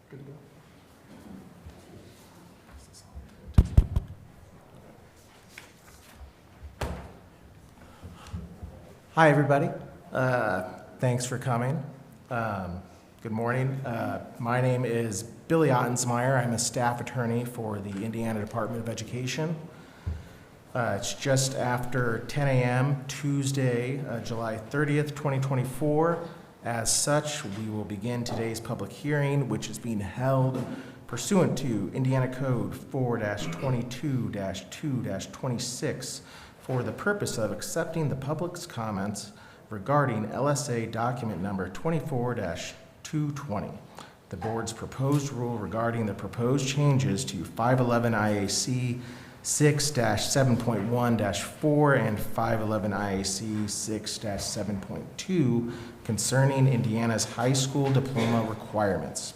Good to go. Hi, everybody. Thanks for coming. Good morning. My name is Billy Ottensmeyer. I'm a staff attorney for the Indiana Department of Education. It's just after 10 a.m. Tuesday, July 30th, 2024. As such, we will begin today's public hearing, which is being held pursuant to Indiana Code 4-22-2-26 for the purpose of accepting the public's comments regarding LSA document number 24-220, the board's proposed rule regarding the proposed changes to 511 IAC 6-7.1-4 and 511 IAC 6-7.2 concerning Indiana's high school diploma requirements.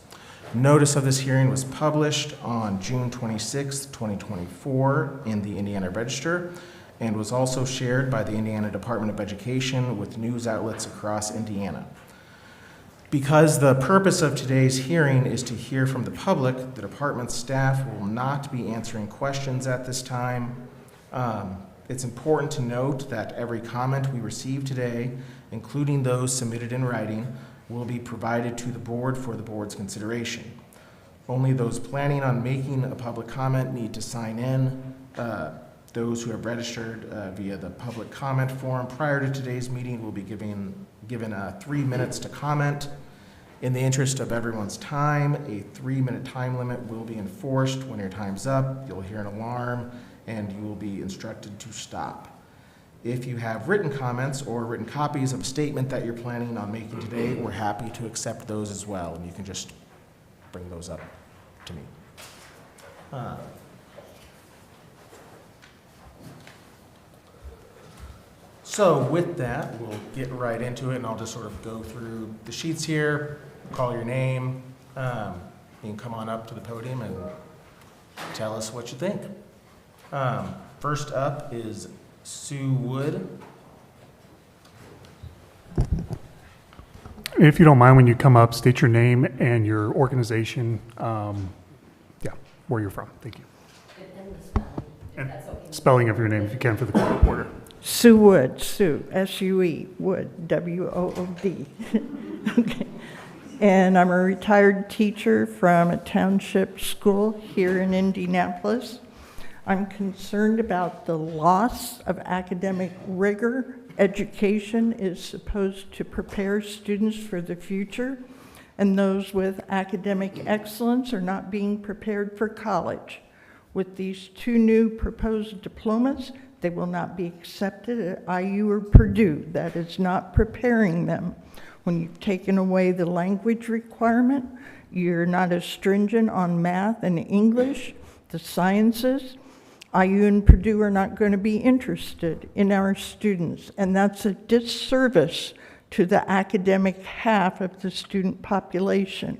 Notice of this hearing was published on June 26, 2024 in the Indiana Register and was also shared by the Indiana Department of Education with news outlets across Indiana. Because the purpose of today's hearing is to hear from the public, the department staff will not be answering questions at this time. It's important to note that every comment we receive today, including those submitted in writing, will be provided to the board for the board's consideration. Only those planning on making a public comment need to sign in. Those who have registered via the public comment form prior to today's meeting will be given 3 minutes to comment. In the interest of everyone's time, a 3-minute time limit will be enforced. When your time's up, you'll hear an alarm and you will be instructed to stop. If you have written comments or written copies of a statement that you're planning on making today, we're happy to accept those as well, and you can just bring those up to me. So with that, we'll get right into it, and I'll just sort of go through the sheets here, call your name. You can come on up to the podium and tell us what you think. First up is Sue Wood. If you don't mind, when you come up, state your name and your organization, where you're from. Thank you. And spelling of your name, if you can, for the court reporter. Sue Wood, Sue, S-U-E, Wood, W-O-O-D. Okay. And I'm a retired teacher from a township school here in Indianapolis. I'm concerned about the loss of academic rigor. Education is supposed to prepare students for the future, and those with academic excellence are not being prepared for college. With these 2 new proposed diplomas, they will not be accepted at IU or Purdue. That is not preparing them. When you've taken away the language requirement, you're not as stringent on math and English, the sciences. IU and Purdue are not going to be interested in our students, and that's a disservice to the academic half of the student population.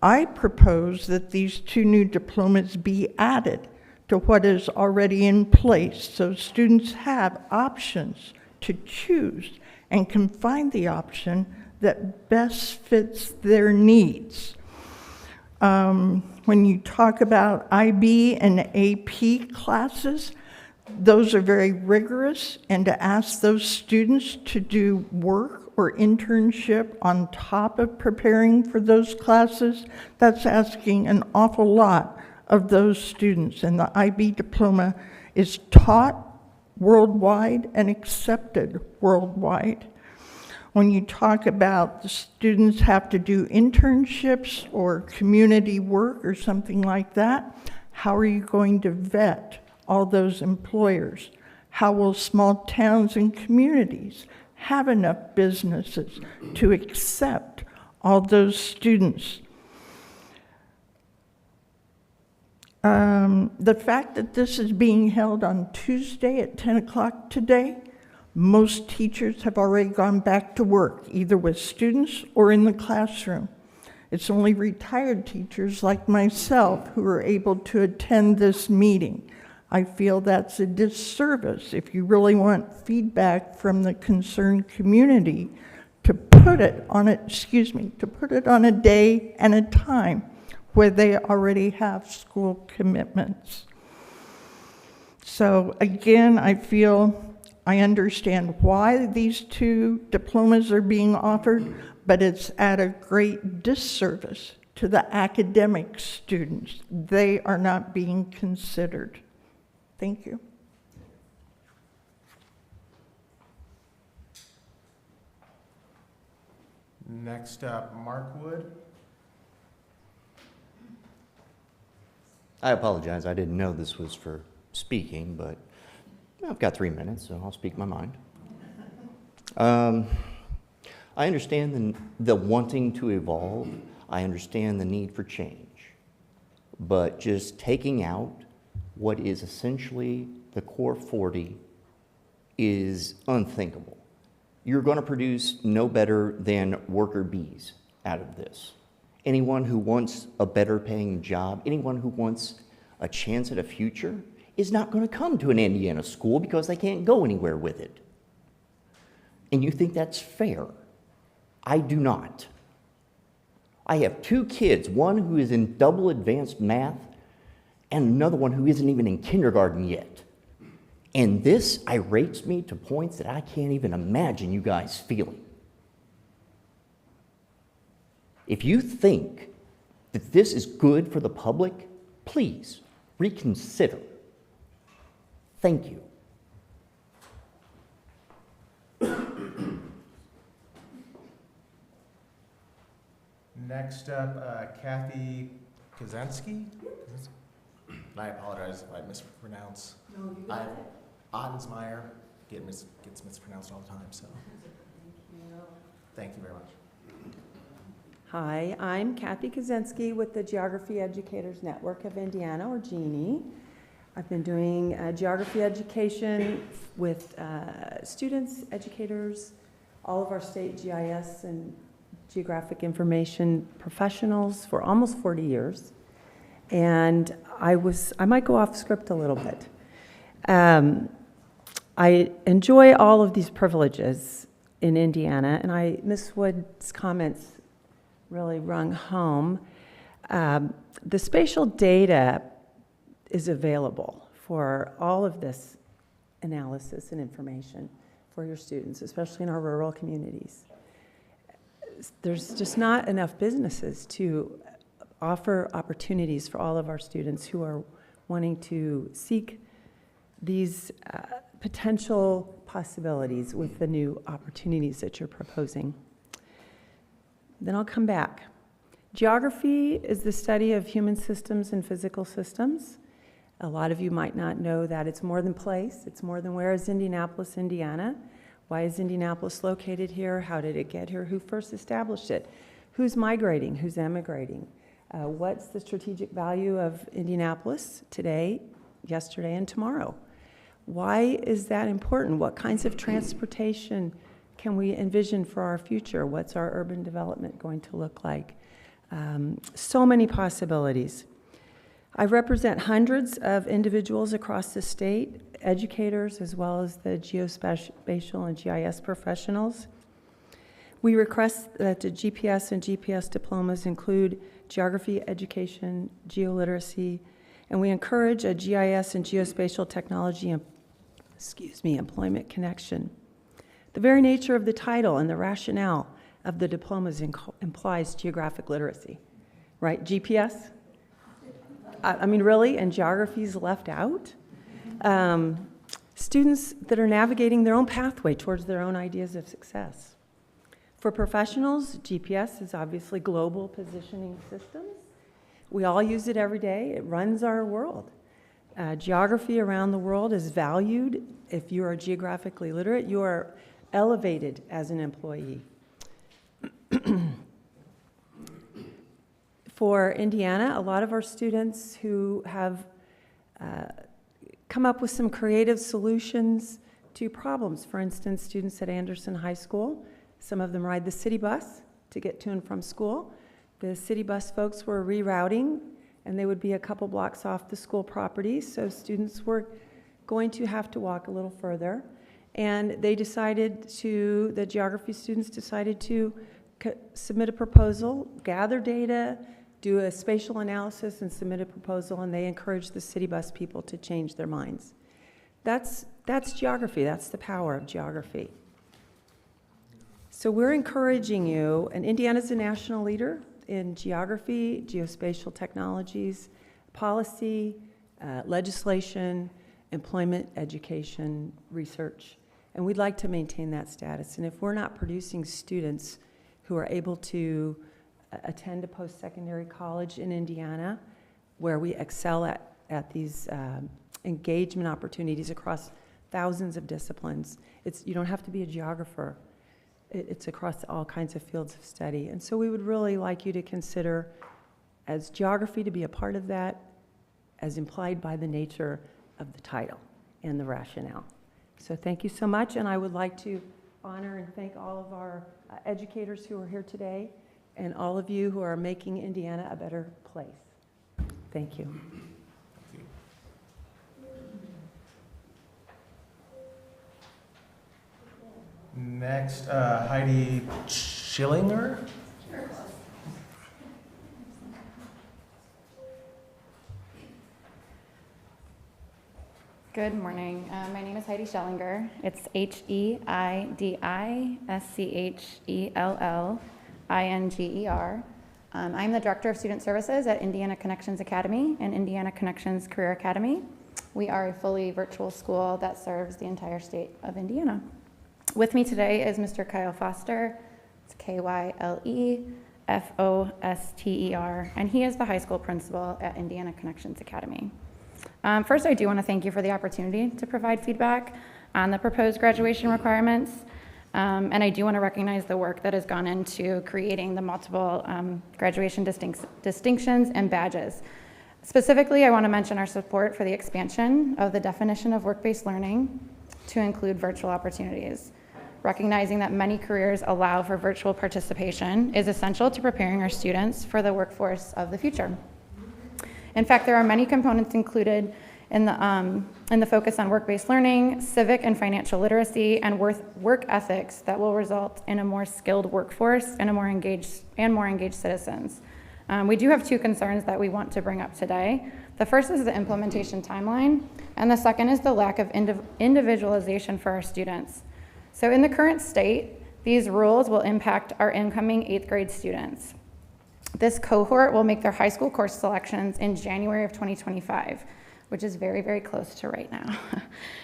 I propose that these 2 new diplomas be added to what is already in place, so students have options to choose and can find the option that best fits their needs. When you talk about IB and AP classes, those are very rigorous, and to ask those students to do work or internship on top of preparing for those classes, that's asking an awful lot of those students. And the IB diploma is taught worldwide and accepted worldwide. When you talk about the students have to do internships or community work or something like that, how are you going to vet all those employers? How will small towns and communities have enough businesses to accept all those students? The fact that this is being held on Tuesday at 10 o'clock today, most teachers have already gone back to work, either with students or in the classroom. It's only retired teachers like myself who are able to attend this meeting. I feel that's a disservice if you really want feedback from the concerned community to put it on a day and a time where they already have school commitments. So again, I understand why these two diplomas are being offered, but it's at a great disservice to the academic students. They are not being considered. Thank you. Next up, Mark Wood. I apologize. I didn't know this was for speaking, but I've got 3 minutes, so I'll speak my mind. I understand the wanting to evolve. I understand the need for change. But just taking out what is essentially the core 40 is unthinkable. You're going to produce no better than worker bees out of this. Anyone who wants a better paying job, anyone who wants a chance at a future, is not going to come to an Indiana school because they can't go anywhere with it. And you think that's fair? I do not. I have 2 kids, one who is in double advanced math and another one who isn't even in kindergarten yet. And this irates me to points that I can't even imagine you guys feeling. If you think that this is good for the public, please reconsider. Thank you. Next up, Kathy Kazinski. And I apologize if I mispronounce. No, you got it. Ottensmeyer gets mispronounced all the time, so. Thank you very much. Hi, I'm Kathy Kazinski with the Geography Educators Network of Indiana, or GENI. I've been doing geography education with students, educators, all of our state GIS and geographic information professionals for almost 40 years. And I might go off script a little bit. I enjoy all of these privileges in Indiana, and Ms. Wood's comments really rung home. The spatial data is available for all of this analysis and information for your students, especially in our rural communities. There's just not enough businesses to offer opportunities for all of our students who are wanting to seek these potential possibilities with the new opportunities that you're proposing. Then I'll come back. Geography is the study of human systems and physical systems. A lot of you might not know that it's more than place, it's more than where is Indianapolis, Indiana. Why is Indianapolis located here? How did it get here? Who first established it? Who's migrating? Who's emigrating? What's the strategic value of Indianapolis today, yesterday, and tomorrow? Why is that important? What kinds of transportation can we envision for our future? What's our urban development going to look like? So many possibilities. I represent hundreds of individuals across the state, educators as well as the geospatial and GIS professionals. We request that the GPS and GPS diplomas include geography education, geoliteracy, and we encourage a GIS and geospatial technology employment connection. The very nature of the title and the rationale of the diplomas implies geographic literacy, right? GPS? I mean, really? And geography's left out? Students that are navigating their own pathway towards their own ideas of success. For professionals, GPS is obviously global positioning systems. We all use it every day. It runs our world. Geography around the world is valued. If you are geographically literate, you are elevated as an employee. For Indiana, a lot of our students who have come up with some creative solutions to problems. For instance, students at Anderson High School, some of them ride the city bus to get to and from school. The city bus folks were rerouting and they would be a couple blocks off the school property, so students were going to have to walk a little further. And the geography students decided to submit a proposal, gather data, do a spatial analysis, and submit a proposal, and they encouraged the city bus people to change their minds. That's geography. That's the power of geography. So we're encouraging you, and Indiana's a national leader in geography, geospatial technologies, policy, legislation, employment, education, research, and we'd like to maintain that status. And if we're not producing students who are able to attend a post-secondary college in Indiana, where we excel at these engagement opportunities across thousands of disciplines, you don't have to be a geographer. It's across all kinds of fields of study. And so we would really like you to consider as geography to be a part of that, as implied by the nature of the title and the rationale. So thank you so much, and I would like to honor and thank all of our educators who are here today and all of you who are making Indiana a better place. Thank you. Next, Heidi Schillinger. Good morning. My name is Heidi Schellinger. It's HeidisChelllinger. I'm the Director of Student Services at Indiana Connections Academy and Indiana Connections Career Academy. We are a fully virtual school that serves the entire state of Indiana. With me today is Mr. Kyle Foster. It's Kyle and he is the high school principal at Indiana Connections Academy. First, I do want to thank you for the opportunity to provide feedback on the proposed graduation requirements. And I do want to recognize the work that has gone into creating the multiple graduation distinctions and badges. Specifically, I want to mention our support for the expansion of the definition of work-based learning to include virtual opportunities. Recognizing that many careers allow for virtual participation is essential to preparing our students for the workforce of the future. In fact, there are many components included in the focus on work-based learning, civic and financial literacy, and work ethics that will result in a more skilled workforce and more engaged citizens. We do have two concerns that we want to bring up today. The first is the implementation timeline, and the second is the lack of individualization for our students. So in the current state, these rules will impact our incoming 8th grade students. This cohort will make their high school course selections in January of 2025, which is very, very close to right now.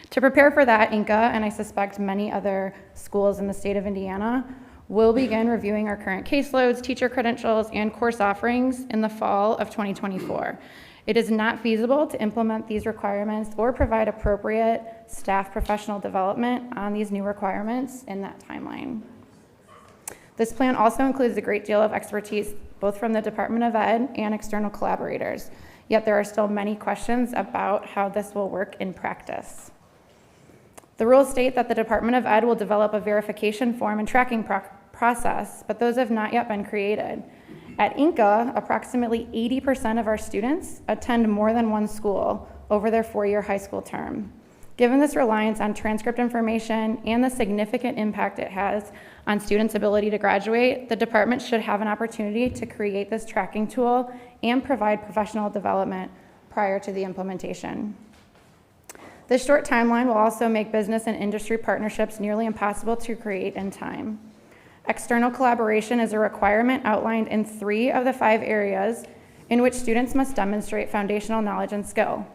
To prepare for that, INCA, and I suspect many other schools in the state of Indiana, will begin reviewing our current caseloads, teacher credentials, and course offerings in the fall of 2024. It is not feasible to implement these requirements or provide appropriate staff professional development on these new requirements in that timeline. This plan also includes a great deal of expertise, both from the Department of Ed and external collaborators. Yet there are still many questions about how this will work in practice. The rules state that the Department of Ed will develop a verification form and tracking process, but those have not yet been created. At INCA, approximately 80% of our students attend more than one school over their 4-year high school term. Given this reliance on transcript information and the significant impact it has on students' ability to graduate, the department should have an opportunity to create this tracking tool and provide professional development prior to the implementation. This short timeline will also make business and industry partnerships nearly impossible to create in time. External collaboration is a requirement outlined in 3 of the 5 areas in which students must demonstrate foundational knowledge and skill.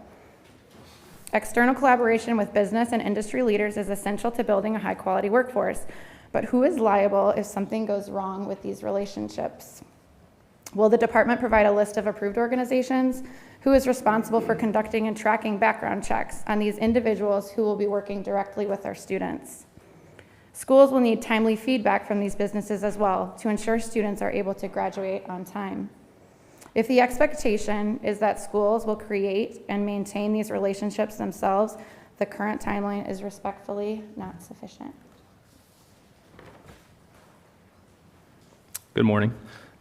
External collaboration with business and industry leaders is essential to building a high-quality workforce, but who is liable if something goes wrong with these relationships? Will the department provide a list of approved organizations? Who is responsible for conducting and tracking background checks on these individuals who will be working directly with our students? Schools will need timely feedback from these businesses as well to ensure students are able to graduate on time. If the expectation is that schools will create and maintain these relationships themselves, the current timeline is respectfully not sufficient. Good morning.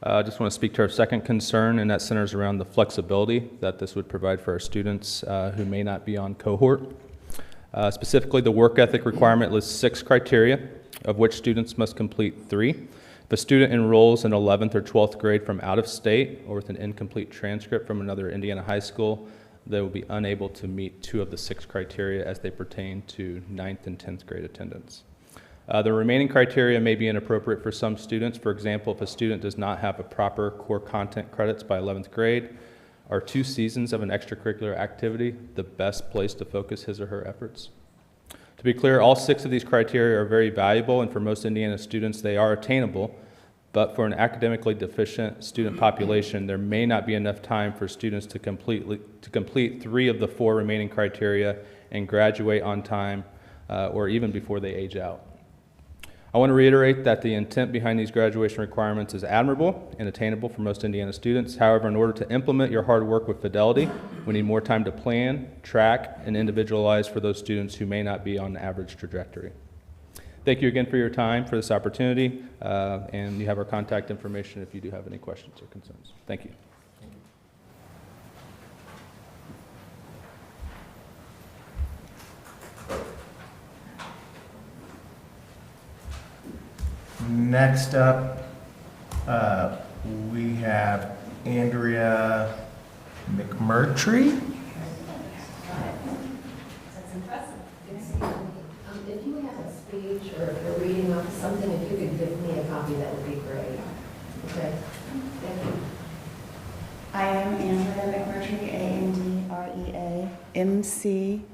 I just want to speak to our second concern, and that centers around the flexibility that this would provide for our students who may not be on cohort. Specifically, the work ethic requirement lists 6 criteria, of which students must complete 3. If a student enrolls in 11th or 12th grade from out of state or with an incomplete transcript from another Indiana high school, they will be unable to meet 2 of the 6 criteria as they pertain to 9th and 10th grade attendance. The remaining criteria may be inappropriate for some students. For example, if a student does not have a proper core content credits by 11th grade, are 2 seasons of an extracurricular activity the best place to focus his or her efforts? To be clear, all 6 of these criteria are very valuable, and for most Indiana students, they are attainable. But for an academically deficient student population, there may not be enough time for students to complete 3 of the 4 remaining criteria and graduate on time or even before they age out. I want to reiterate that the intent behind these graduation requirements is admirable and attainable for most Indiana students. However, in order to implement your hard work with fidelity, we need more time to plan, track, and individualize for those students who may not be on the average trajectory. Thank you again for your time, for this opportunity, and you have our contact information if you do have any questions or concerns. Thank you. Next up, we have Andrea McMurry. That's impressive. If you have a speech or a reading of something, if you could give me a copy, that would be great. Okay, thank you. I am Andrea McMurry, A-N-D-R-E-A, M-C-M-U-R-T-R-Y.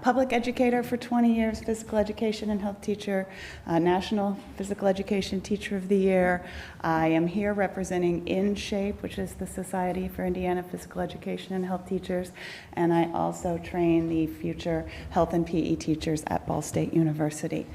Public educator for 20 years, physical education and health teacher, National Physical Education Teacher of the Year. I am here representing InShape, which is the Society for Indiana Physical Education and Health Teachers, and I also train the future health and PE teachers at Ball State University.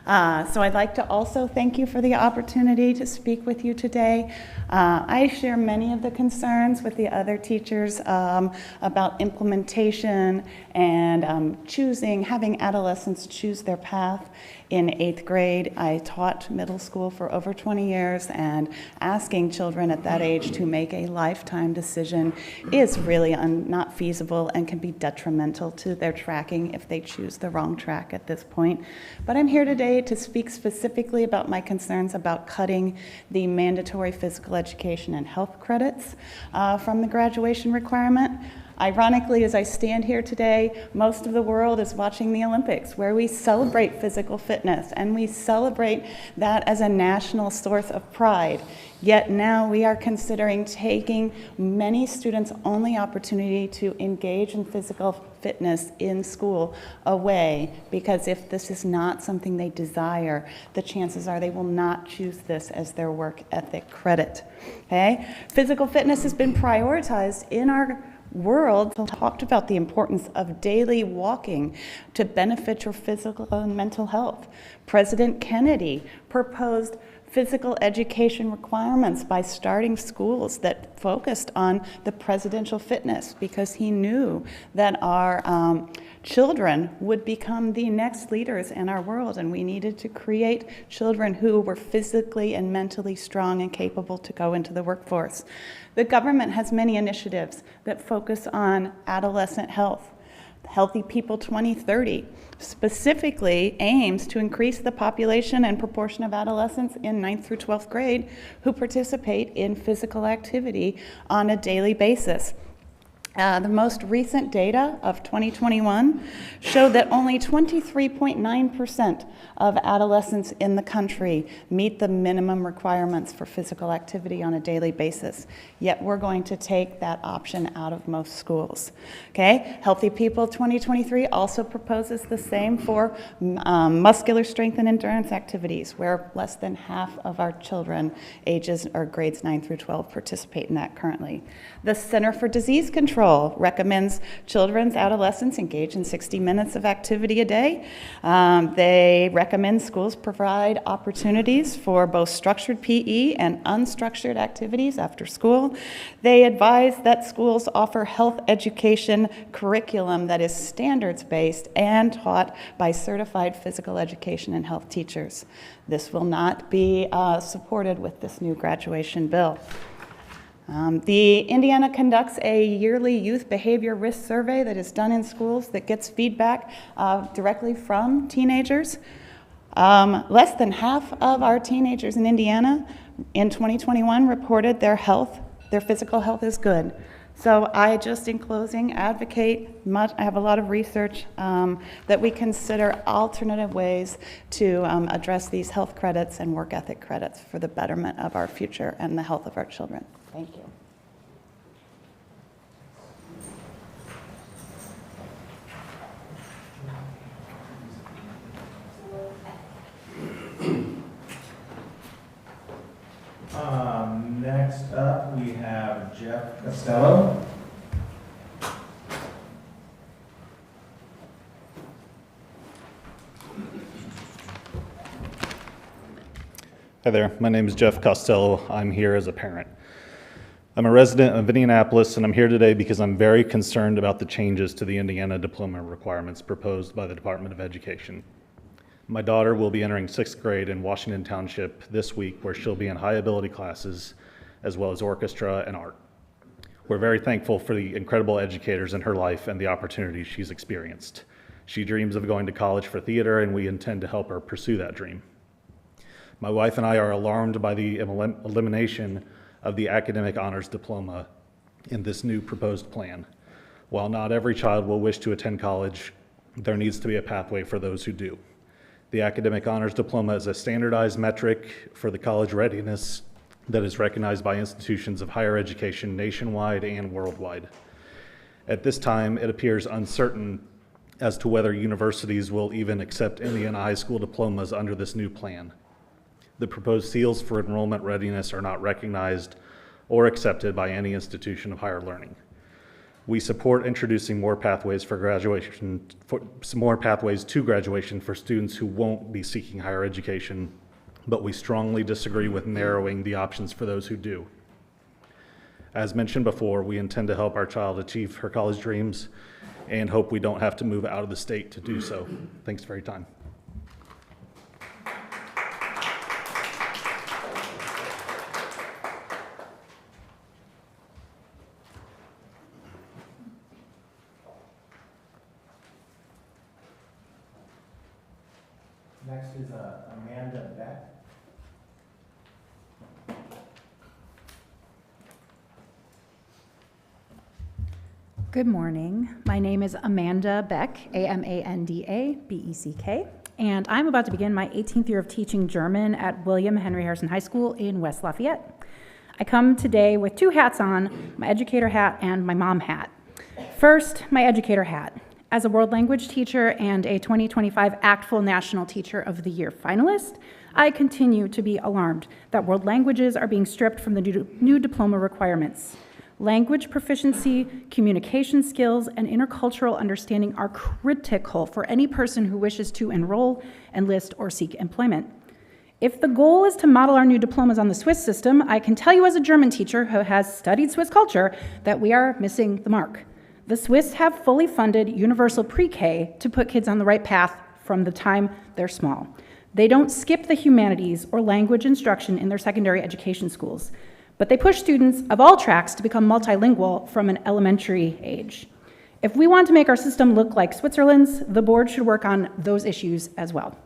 So I'd like to also thank you for the opportunity to speak with you today. I share many of the concerns with the other teachers about implementation and having adolescents choose their path. In 8th grade, I taught middle school for over 20 years, and asking children at that age to make a lifetime decision is really not feasible and can be detrimental to their tracking if they choose the wrong track at this point. But I'm here today to speak specifically about my concerns about cutting the mandatory physical education and health credits from the graduation requirement. Ironically, as I stand here today, most of the world is watching the Olympics, where we celebrate physical fitness, and we celebrate that as a national source of pride. Yet now we are considering taking many students' only opportunity to engage in physical fitness in school away, because if this is not something they desire, the chances are they will not choose this as their work ethic credit. Okay? Physical fitness has been prioritized in our world. Talked about the importance of daily walking to benefit your physical and mental health. President Kennedy proposed physical education requirements by starting schools that focused on the presidential fitness, because he knew that our children would become the next leaders in our world, and we needed to create children who were physically and mentally strong and capable to go into the workforce. The government has many initiatives that focus on adolescent health. Healthy People 2030 specifically aims to increase the population and proportion of adolescents in 9th through 12th grade who participate in physical activity on a daily basis. The most recent data of 2021 showed that only 23.9% of adolescents in the country meet the minimum requirements for physical activity on a daily basis. Yet we're going to take that option out of most schools. Okay? Healthy People 2023 also proposes the same for muscular strength and endurance activities, where less than half of our children ages or grades 9 through 12 participate in that currently. The Center for Disease Control control recommends children's adolescents engage in 60 minutes of activity a day. They recommend schools provide opportunities for both structured PE and unstructured activities after school. They advise that schools offer health education curriculum that is standards-based and taught by certified physical education and health teachers. This will not be supported with this new graduation bill. The Indiana conducts a yearly youth behavior risk survey that is done in schools that gets feedback directly from teenagers. Less than half of our teenagers in Indiana in 2021 reported their physical health is good. So I just, in closing, advocate I have a lot of research that we consider alternative ways to address these health credits and work ethic credits for the betterment of our future and the health of our children. Thank you. Next up, we have Jeff Costello. Hi there, my name is Jeff Costello. I'm here as a parent. I'm a resident of Indianapolis, and I'm here today because I'm very concerned about the changes to the Indiana diploma requirements proposed by the Department of Education. My daughter will be entering 6th grade in Washington Township this week, where she'll be in high ability classes, as well as orchestra and art. We're very thankful for the incredible educators in her life and the opportunities she's experienced. She dreams of going to college for theater, and we intend to help her pursue that dream. My wife and I are alarmed by the elimination of the academic honors diploma in this new proposed plan. While not every child will wish to attend college, there needs to be a pathway for those who do. The academic honors diploma is a standardized metric for the college readiness that is recognized by institutions of higher education nationwide and worldwide. At this time, it appears uncertain as to whether universities will even accept Indiana high school diplomas under this new plan. The proposed seals for enrollment readiness are not recognized or accepted by any institution of higher learning. We support introducing more pathways to graduation for students who won't be seeking higher education, but we strongly disagree with narrowing the options for those who do. As mentioned before, we intend to help our child achieve her college dreams and hope we don't have to move out of the state to do so. Thanks for your time. Next is Amanda Beck. Good morning. My name is Amanda Beck, A-M-A-N-D-A-B-E-C-K, and I'm about to begin my 18th year of teaching German at William Henry Harrison High School in West Lafayette. I come today with two hats on, my educator hat and my mom hat. First, my educator hat. As a world language teacher and a 2025 ACTFL National Teacher of the Year finalist, I continue to be alarmed that world languages are being stripped from the new diploma requirements. Language proficiency, communication skills, and intercultural understanding are critical for any person who wishes to enroll, enlist, or seek employment. If the goal is to model our new diplomas on the Swiss system, I can tell you as a German teacher who has studied Swiss culture that we are missing the mark. The Swiss have fully funded universal pre-K to put kids on the right path from the time they're small. They don't skip the humanities or language instruction in their secondary education schools, but they push students of all tracks to become multilingual from an elementary age. If we want to make our system look like Switzerland's, the board should work on those issues as well.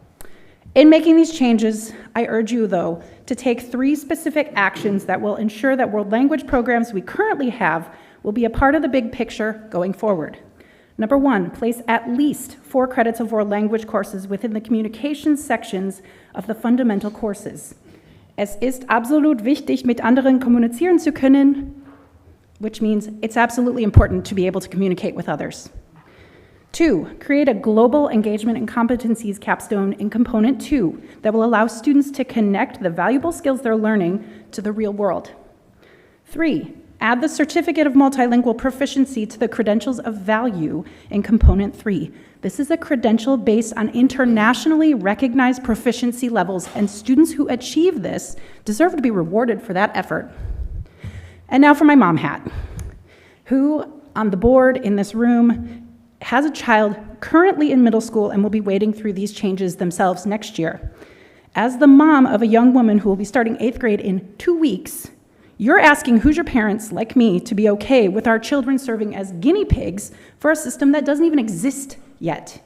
In making these changes, I urge you, though, to take 3 specific actions that will ensure that world language programs we currently have will be a part of the big picture going forward. Number 1, place at least 4 credits of world language courses within the communications sections of the fundamental courses. Es ist absolut wichtig, mit anderen kommunizieren zu können, which means it's absolutely important to be able to communicate with others. 2, create a global engagement and competencies capstone in component 2 that will allow students to connect the valuable skills they're learning to the real world. 3, Add the Certificate of Multilingual Proficiency to the Credentials of Value in Component 3. This is a credential based on internationally recognized proficiency levels, and students who achieve this deserve to be rewarded for that effort. And now for my mom hat, who on the board in this room has a child currently in middle school and will be wading through these changes themselves next year. As the mom of a young woman who will be starting 8th grade in 2 weeks, you're asking Hoosier parents like me to be okay with our children serving as guinea pigs for a system that doesn't even exist yet.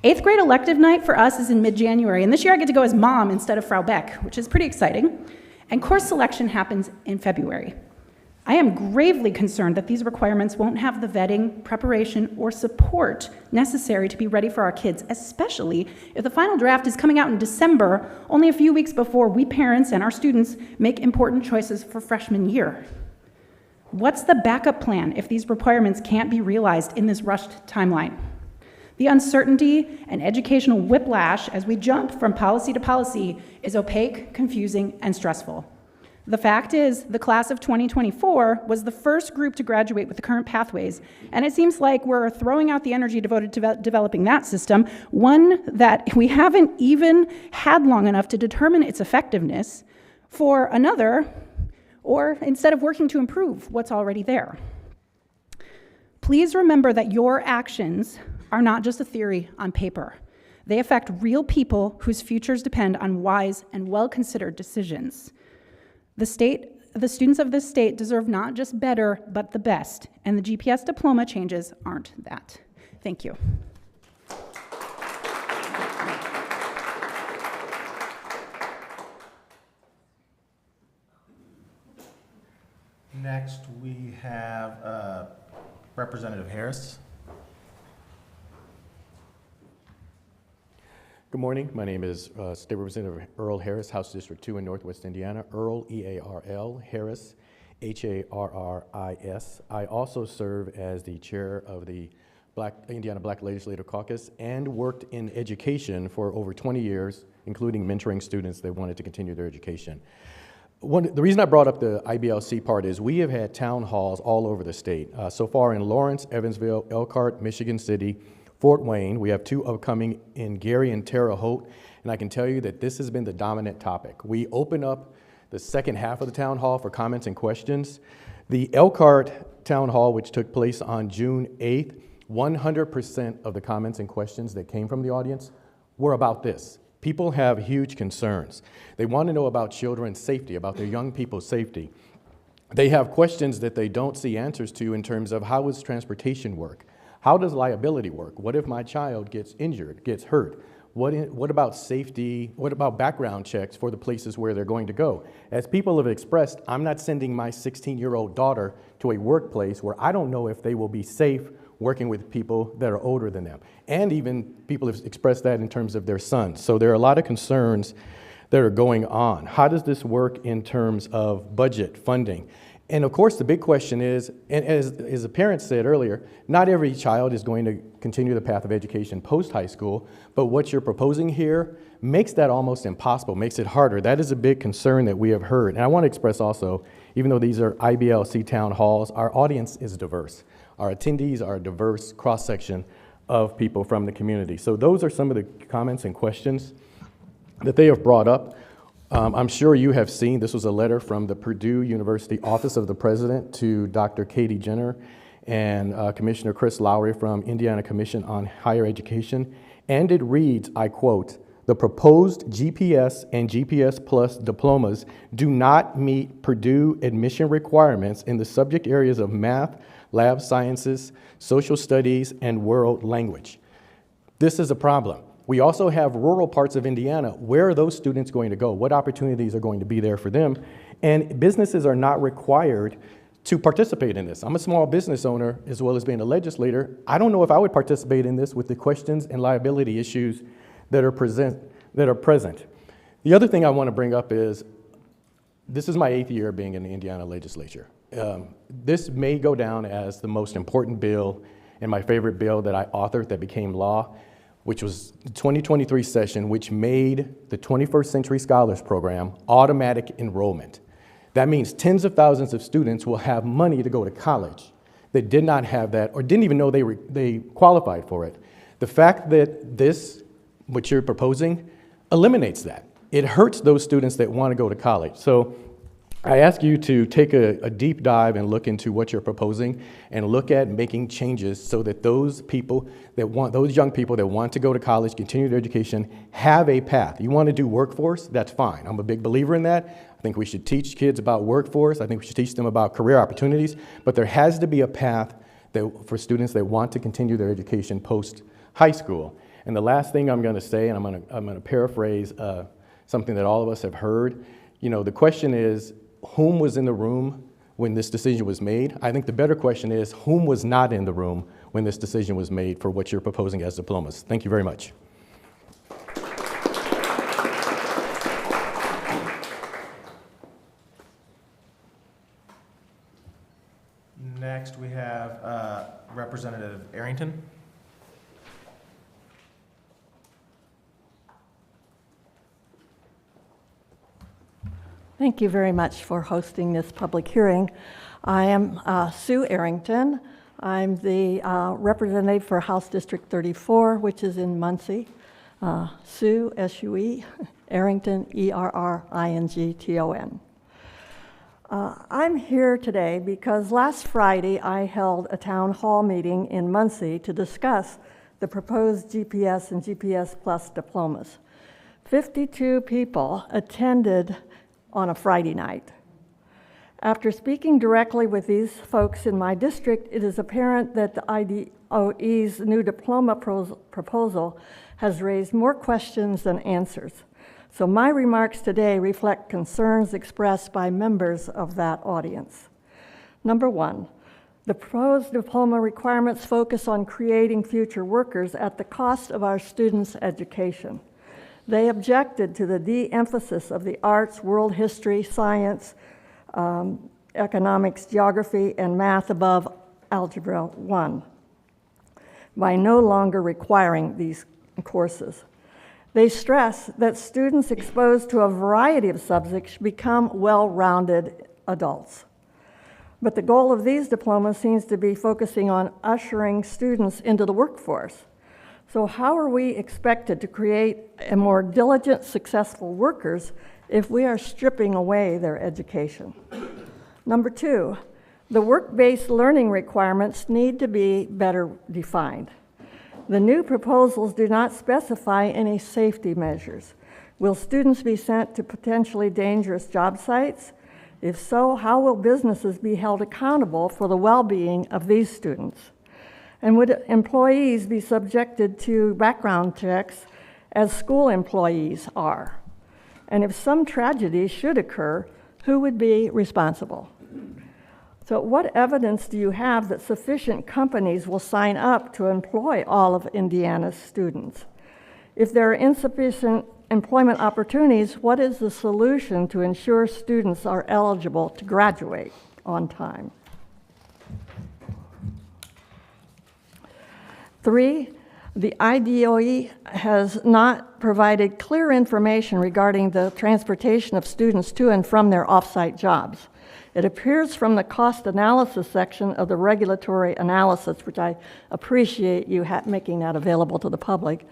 8th grade elective night for us is in mid-January, and this year I get to go as mom instead of Frau Beck, which is pretty exciting. And course selection happens in February. I am gravely concerned that these requirements won't have the vetting, preparation, or support necessary to be ready for our kids, especially if the final draft is coming out in December, only a few weeks before we parents and our students make important choices for freshman year. What's the backup plan if these requirements can't be realized in this rushed timeline? The uncertainty and educational whiplash as we jump from policy to policy is opaque, confusing, and stressful. The fact is, the class of 2024 was the first group to graduate with the current pathways, and it seems like we're throwing out the energy devoted to developing that system, one that we haven't even had long enough to determine its effectiveness, for another, or instead of working to improve what's already there. Please remember that your actions are not just a theory on paper. They affect real people whose futures depend on wise and well-considered decisions. The students of this state deserve not just better, but the best, and the GPS diploma changes aren't that. Thank you. Next, we have Representative Harris. Good morning. My name is State Representative Earl Harris, House District 2 in Northwest Indiana. Earl, E-A-R-L, Harris, H-A-R-R-I-S. I also serve as the chair of the Indiana Black Legislative Caucus and worked in education for over 20 years, including mentoring students that wanted to continue their education. The reason I brought up the IBLC part is we have had town halls all over the state. So far in Lawrence, Evansville, Elkhart, Michigan City, Fort Wayne. We have 2 upcoming in Gary and Terre Haute, and I can tell you that this has been the dominant topic. We open up the second half of the town hall for comments and questions. The Elkhart town hall, which took place on June 8th, 100% of the comments and questions that came from the audience were about this. People have huge concerns. They want to know about children's safety, about their young people's safety. They have questions that they don't see answers to in terms of how does transportation work? How does liability work? What if my child gets injured, gets hurt? What about safety? What about background checks for the places where they're going to go? As people have expressed, I'm not sending my 16-year-old daughter to a workplace where I don't know if they will be safe working with people that are older than them. And even people have expressed that in terms of their sons. So there are a lot of concerns that are going on. How does this work in terms of budget, funding? And of course, the big question is, and as the parents said earlier, not every child is going to continue the path of education post-high school, but what you're proposing here makes that almost impossible, makes it harder. That is a big concern that we have heard. And I want to express also, even though these are IBLC town halls, our audience is diverse. Our attendees are a diverse cross-section of people from the community. So those are some of the comments and questions that they have brought up. I'm sure you have seen, this was a letter from the Purdue University Office of the President to Dr. Katie Jenner and Commissioner Chris Lowry from Indiana Commission on Higher Education. And it reads, I quote, "The proposed GPS and GPS Plus diplomas do not meet Purdue admission requirements in the subject areas of math, lab sciences, social studies, and world language." This is a problem. We also have rural parts of Indiana. Where are those students going to go? What opportunities are going to be there for them? And businesses are not required to participate in this. I'm a small business owner as well as being a legislator. I don't know if I would participate in this with the questions and liability issues that are present. The other thing I want to bring up is, this is my 8th year being in the Indiana legislature. This may go down as the most important bill and my favorite bill that I authored that became law, which was the 2023 session, which made the 21st Century Scholars Program automatic enrollment. That means tens of thousands of students will have money to go to college that did not have that or didn't even know they qualified for it. The fact that this, what you're proposing, eliminates that. It hurts those students that want to go to college. So I ask you to take a deep dive and look into what you're proposing and look at making changes so that those young people that want to go to college, continue their education, have a path. You want to do workforce? That's fine. I'm a big believer in that. I think we should teach kids about workforce. I think we should teach them about career opportunities, but there has to be a path for students that want to continue their education post high school. And the last thing I'm going to say, and I'm going to paraphrase something that all of us have heard. The question is, whom was in the room when this decision was made? I think the better question is, whom was not in the room when this decision was made for what you're proposing as diplomas? Thank you very much. Next, we have Representative Arrington. Thank you very much for hosting this public hearing. I am Sue Arrington. I'm the representative for House District 34, which is in Muncie. Sue, S-U-E, Arrington, E-R-R-I-N-G-T-O-N. I'm here today because last Friday I held a town hall meeting in Muncie to discuss the proposed GPS and GPS Plus diplomas. 52 people attended on a Friday night. After speaking directly with these folks in my district, it is apparent that the IDOE's new diploma proposal has raised more questions than answers. So my remarks today reflect concerns expressed by members of that audience. Number one, the proposed diploma requirements focus on creating future workers at the cost of our students' education. They objected to the de-emphasis of the arts, world history, science, economics, geography, and math above Algebra 1 by no longer requiring these courses. They stress that students exposed to a variety of subjects become well-rounded adults. But the goal of these diplomas seems to be focusing on ushering students into the workforce. So how are we expected to create a more diligent, successful workers if we are stripping away their education? Number two, the work-based learning requirements need to be better defined. The new proposals do not specify any safety measures. Will students be sent to potentially dangerous job sites? If so, how will businesses be held accountable for the well-being of these students? And would employees be subjected to background checks as school employees are? And if some tragedy should occur, who would be responsible? So what evidence do you have that sufficient companies will sign up to employ all of Indiana's students? If there are insufficient employment opportunities, what is the solution to ensure students are eligible to graduate on time? 3, the IDOE has not provided clear information regarding the transportation of students to and from their off-site jobs. It appears from the cost analysis section of the regulatory analysis, which I appreciate you making that available to the public.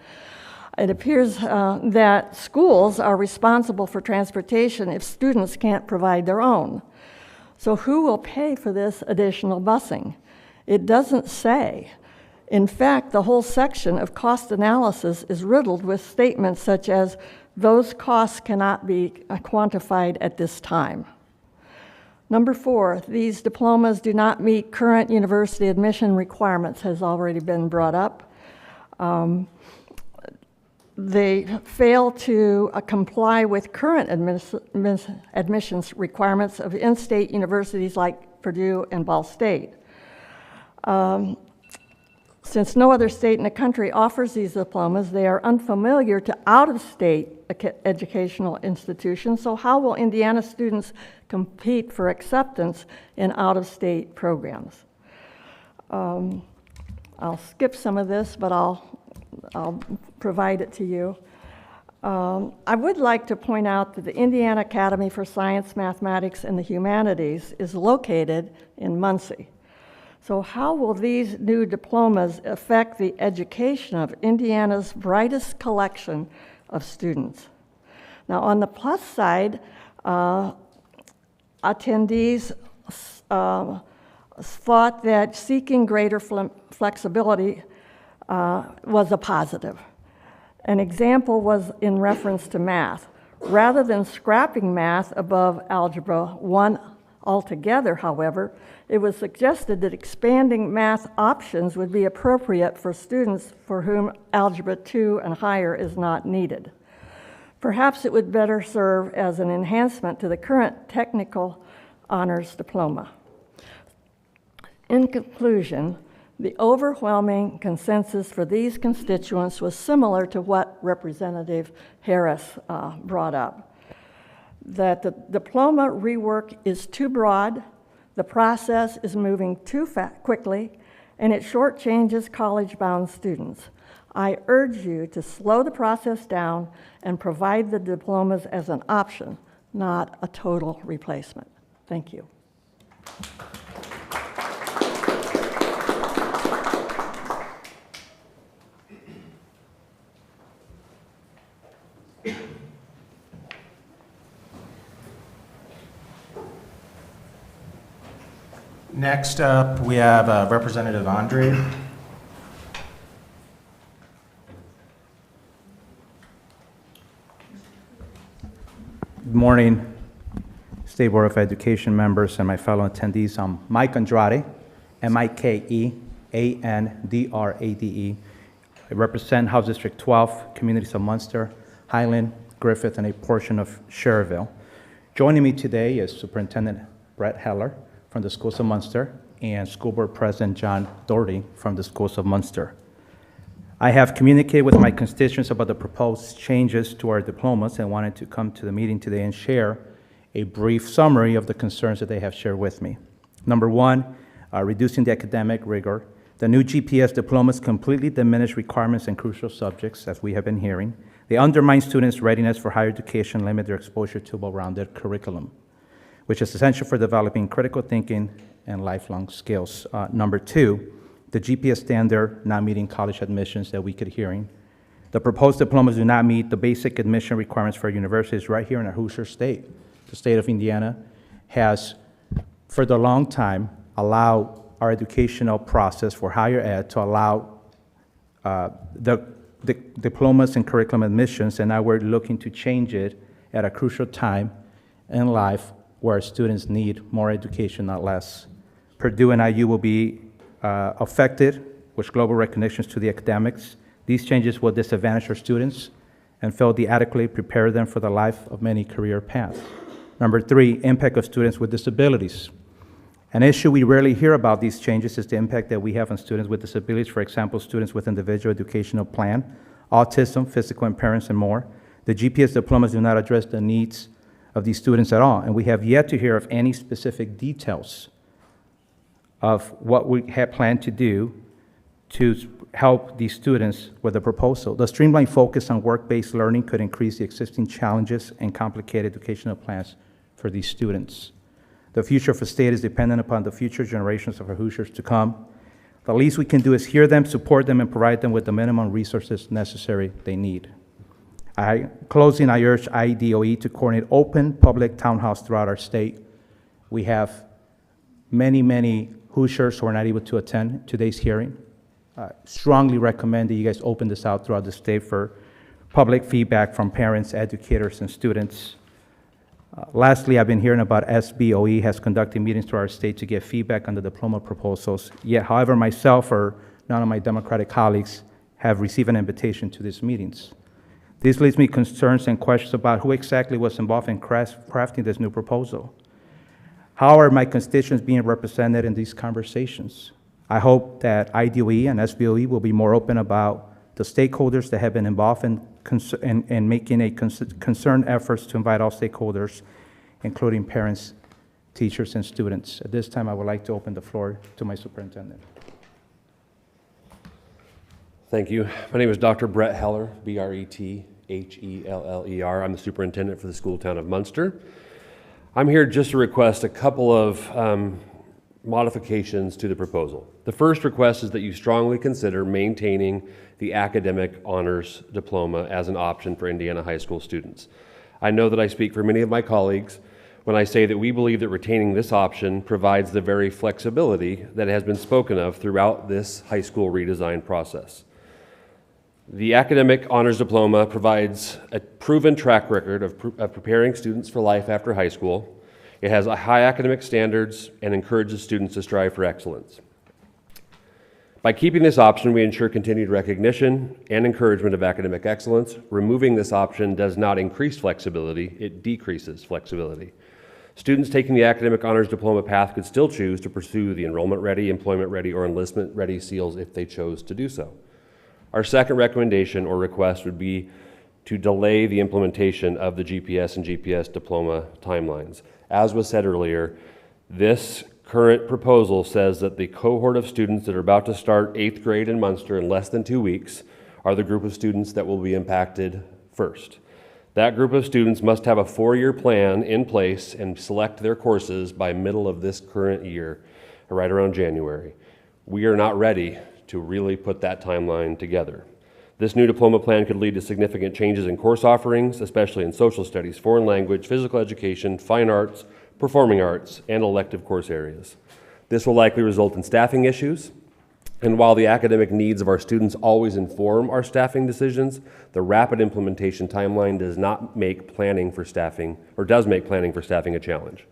It appears that schools are responsible for transportation if students can't provide their own. So who will pay for this additional busing? It doesn't say. In fact, the whole section of cost analysis is riddled with statements such as, those costs cannot be quantified at this time. Number 4, these diplomas do not meet current university admission requirements, has already been brought up. They fail to comply with current admissions requirements of in-state universities like Purdue and Ball State. Since no other state in the country offers these diplomas, they are unfamiliar to out-of-state educational institutions, so how will Indiana students compete for acceptance in out-of-state programs? I'll skip some of this, but I'll provide it to you. I would like to point out that the Indiana Academy for Science, Mathematics, and the Humanities is located in Muncie. So how will these new diplomas affect the education of Indiana's brightest collection of students? Now, on the plus side, attendees thought that seeking greater flexibility was a positive. An example was in reference to math. Rather than scrapping math above Algebra 1 altogether, however, it was suggested that expanding math options would be appropriate for students for whom Algebra 2 and higher is not needed. Perhaps it would better serve as an enhancement to the current technical honors diploma. In conclusion, the overwhelming consensus for these constituents was similar to what Representative Harris brought up, that the diploma rework is too broad, the process is moving too quickly, and it shortchanges college-bound students. I urge you to slow the process down and provide the diplomas as an option, not a total replacement. Thank you. Next up, we have Representative Andrade. Good morning, State Board of Education members and my fellow attendees. I'm Mike Andrade, M-I-K-E-A-N-D-R-A-D-E. I represent House District 12, communities of Munster, Highland, Griffith, and a portion of Schererville. Joining me today is Superintendent Brett Heller from the Schools of Munster and School Board President John Doherty from the Schools of Munster. I have communicated with my constituents about the proposed changes to our diplomas and wanted to come to the meeting today and share a brief summary of the concerns that they have shared with me. Number one, reducing the academic rigor. The new GPS diplomas completely diminish requirements and crucial subjects, as we have been hearing. They undermine students' readiness for higher education, limit their exposure to a well-rounded curriculum, which is essential for developing critical thinking and lifelong skills. Number two, the GPS standard not meeting college admissions that we could hearing. The proposed diplomas do not meet the basic admission requirements for universities right here in our Hoosier state. The state of Indiana has, for the long time, allowed our educational process for higher ed to allow the diplomas and curriculum admissions, and now we're looking to change it at a crucial time in life where students need more education, not less. Purdue and IU will be affected with global recognitions to the academics. These changes will disadvantage our students and fail to adequately prepare them for the life of many career paths. Number three, impact of students with disabilities. An issue we rarely hear about these changes is the impact that we have on students with disabilities, for example, students with individual educational plan, autism, physical impairments, and more. The GPS diplomas do not address the needs of these students at all, and we have yet to hear of any specific details of what we have planned to do to help these students with the proposal. The streamlined focus on work-based learning could increase the existing challenges and complicated educational plans for these students. The future of the state is dependent upon the future generations of our Hoosiers to come. The least we can do is hear them, support them, and provide them with the minimum resources necessary they need. Closing, I urge IDOE to coordinate open public town halls throughout our state. We have many Hoosiers who are not able to attend today's hearing. Strongly recommend that you guys open this out throughout the state for public feedback from parents, educators, and students. Lastly, I've been hearing about SBOE has conducted meetings throughout our state to get feedback on the diploma proposals. Yet, however, myself or none of my Democratic colleagues have received an invitation to these meetings. This leaves me concerns and questions about who exactly was involved in crafting this new proposal. How are my constituents being represented in these conversations? I hope that IDOE and SBOE will be more open about the stakeholders that have been involved in making a concerned efforts to invite all stakeholders, including parents, teachers, and students. At this time, I would like to open the floor to my superintendent. Thank you. My name is Dr. Brett Heller, B-R-E-T, Heller. I'm the superintendent for the school town of Munster. I'm here just to request a couple of modifications to the proposal. The first request is that you strongly consider maintaining the academic honors diploma as an option for Indiana high school students. I know that I speak for many of my colleagues when I say that we believe that retaining this option provides the very flexibility that has been spoken of throughout this high school redesign process. The academic honors diploma provides a proven track record of preparing students for life after high school. It has high academic standards and encourages students to strive for excellence. By keeping this option, we ensure continued recognition and encouragement of academic excellence. Removing this option does not increase flexibility, it decreases flexibility. Students taking the academic honors diploma path could still choose to pursue the enrollment ready, employment ready, or enlistment ready seals if they chose to do so. Our second recommendation or request would be to delay the implementation of the GPS and GPS diploma timelines. As was said earlier, this current proposal says that the cohort of students that are about to start 8th grade in Munster in less than 2 weeks are the group of students that will be impacted first. That group of students must have a 4-year plan in place and select their courses by middle of this current year, right around January. We are not ready to really put that timeline together. This new diploma plan could lead to significant changes in course offerings, especially in social studies, foreign language, physical education, fine arts, performing arts, and elective course areas. This will likely result in staffing issues, and while the academic needs of our students always inform our staffing decisions, the rapid implementation timeline does make planning for staffing a challenge.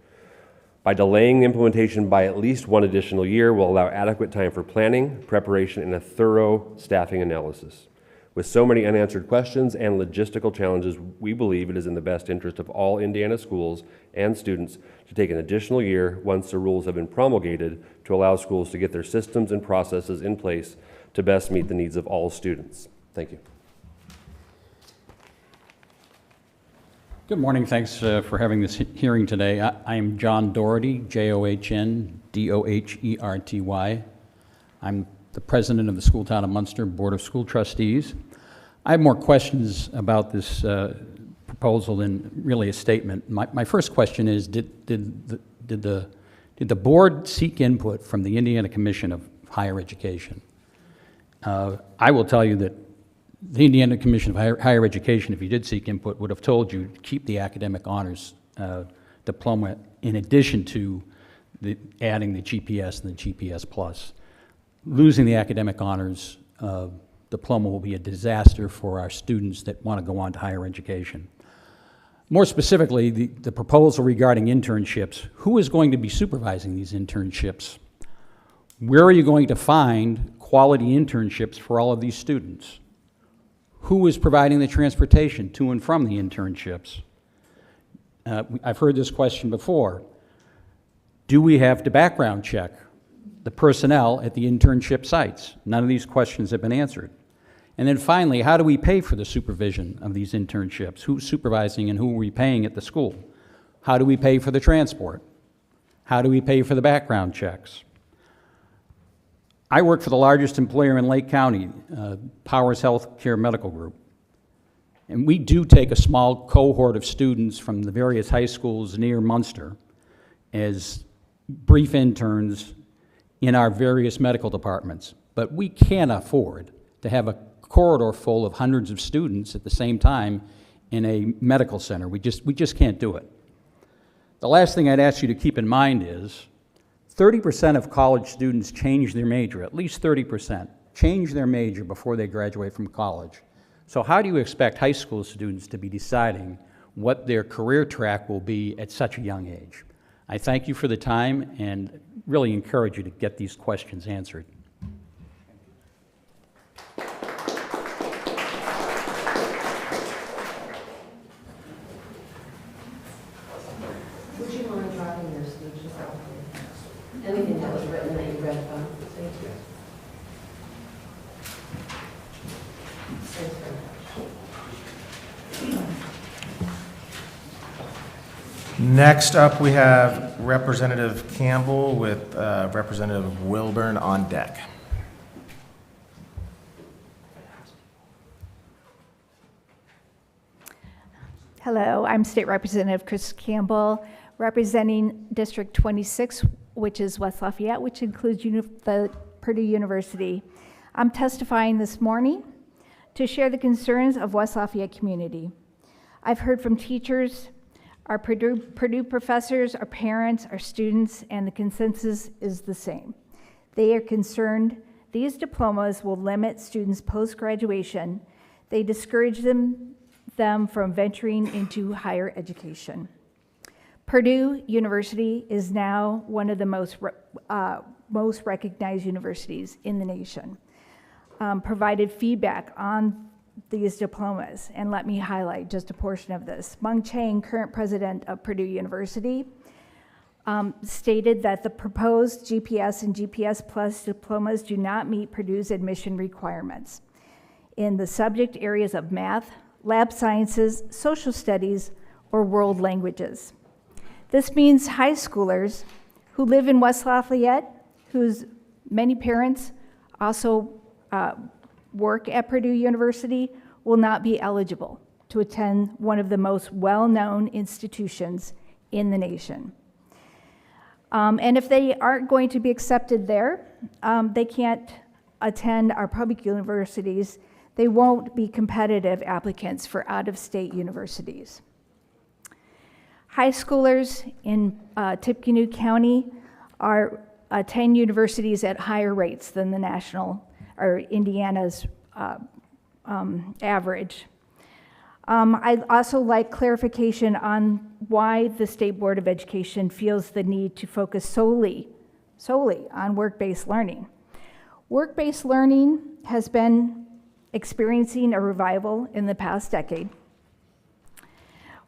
By delaying implementation by at least 1 additional year will allow adequate time for planning, preparation, and a thorough staffing analysis. With so many unanswered questions and logistical challenges, we believe it is in the best interest of all Indiana schools and students to take an additional year once the rules have been promulgated to allow schools to get their systems and processes in place to best meet the needs of all students. Thank you. Good morning. Thanks for having this hearing today. I am John Doherty, John-Doherty. I'm the president of the School Town of Munster Board of School Trustees. I have more questions about this proposal than really a statement. My first question is, did the board seek input from the Indiana Commission of Higher Education? I will tell you that the Indiana Commission of Higher Education, if you did seek input, would have told you to keep the academic honors diploma in addition to adding the GPS and the GPS Plus. Losing the academic honors diploma will be a disaster for our students that want to go on to higher education. More specifically, the proposal regarding internships, who is going to be supervising these internships? Where are you going to find quality internships for all of these students? Who is providing the transportation to and from the internships? I've heard this question before. Do we have to background check the personnel at the internship sites? None of these questions have been answered. And then finally, how do we pay for the supervision of these internships? Who's supervising and who are we paying at the school? How do we pay for the transport? How do we pay for the background checks? I work for the largest employer in Lake County, Powers Healthcare Medical Group. And we do take a small cohort of students from the various high schools near Munster as brief interns in our various medical departments. But we can't afford to have a corridor full of hundreds of students at the same time in a medical center. We just can't do it. The last thing I'd ask you to keep in mind is 30% of college students change their major, at least 30%, change their major before they graduate from college. So how do you expect high school students to be deciding what their career track will be at such a young age? I thank you for the time and really encourage you to get these questions answered. Would you mind dropping your speeches off? Anything that was written that you read from? Thank you. Thanks very much. Next up, we have Representative Campbell with Representative Wilburn on deck. Hello, I'm State Representative Chris Campbell, representing District 26, which is West Lafayette, which includes the Purdue University. I'm testifying this morning to share the concerns of West Lafayette community. I've heard from teachers, our Purdue professors, our parents, our students, and the consensus is the same. They are concerned these diplomas will limit students post-graduation. They discourage them from venturing into higher education. Purdue University is now one of the most recognized universities in the nation. Provided feedback on these diplomas, and let me highlight just a portion of this. Mung Chang, current president of Purdue University, stated that the proposed GPS and GPS Plus diplomas do not meet Purdue's admission requirements in the subject areas of math, lab sciences, social studies, or world languages. This means high schoolers who live in West Lafayette, whose many parents also work at Purdue University, will not be eligible to attend one of the most well-known institutions in the nation. And if they aren't going to be accepted there, they can't attend our public universities. They won't be competitive applicants for out-of-state universities. High schoolers in Tippecanoe County attend universities at higher rates than the national or Indiana's average. I'd also like clarification on why the State Board of Education feels the need to focus solely on work-based learning. Work-based learning has been experiencing a revival in the past decade,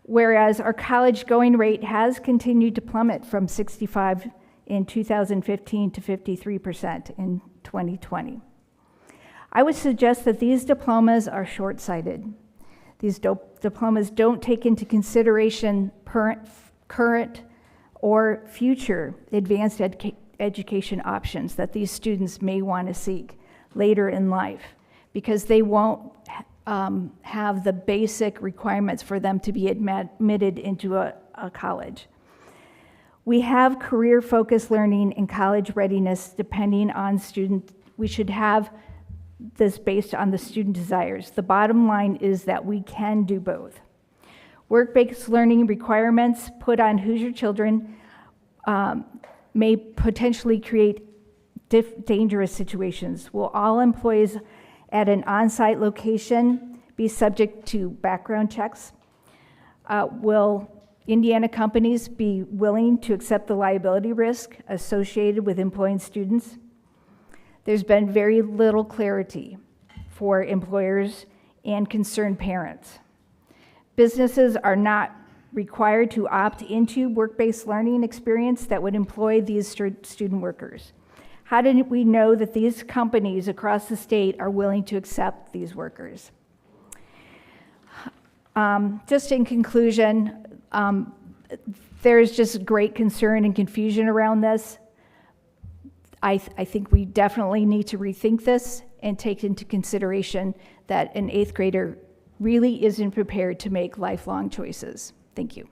whereas our college going rate has continued to plummet from 65 in 2015 to 53% in 2020. I would suggest that these diplomas are short-sighted. These diplomas don't take into consideration current or future advanced education options that these students may want to seek later in life, because they won't have the basic requirements for them to be admitted into a college. We have career-focused learning and college readiness depending on student. We should have this based on the student desires. The bottom line is that we can do both. Work-based learning requirements put on Hoosier children may potentially create dangerous situations. Will all employees at an on-site location be subject to background checks? Will Indiana companies be willing to accept the liability risk associated with employing students? There's been very little clarity for employers and concerned parents. Businesses are not required to opt into work-based learning experience that would employ these student workers. How do we know that these companies across the state are willing to accept these workers? Just in conclusion, there's just great concern and confusion around this. I think we definitely need to rethink this and take into consideration that an 8th grader really isn't prepared to make lifelong choices. Thank you.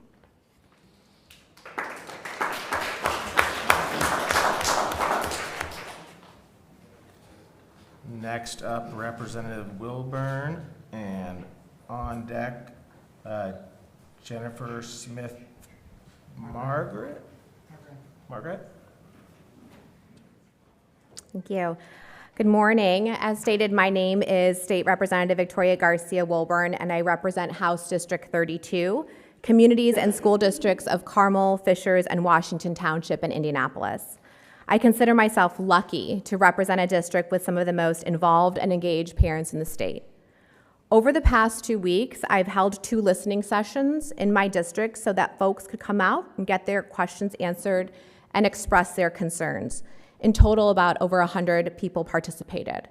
Next up, Representative Wilburn, and on deck, Jennifer Smith Margaret? Thank you. Good morning. As stated, my name is State Representative Victoria Garcia Wilburn, and I represent House District 32, communities and school districts of Carmel, Fishers, and Washington Township in Indianapolis. I consider myself lucky to represent a district with some of the most involved and engaged parents in the state. Over the past 2 weeks, I've held 2 listening sessions in my district so that folks could come out and get their questions answered and express their concerns. In total, about over 100 people participated.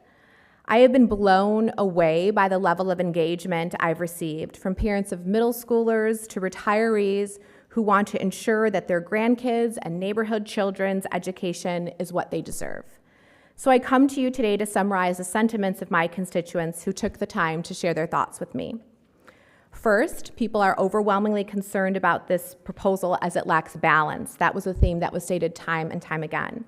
I have been blown away by the level of engagement I've received from parents of middle schoolers to retirees who want to ensure that their grandkids and neighborhood children's education is what they deserve. So I come to you today to summarize the sentiments of my constituents who took the time to share their thoughts with me. First, people are overwhelmingly concerned about this proposal as it lacks balance. That was a theme that was stated time and time again.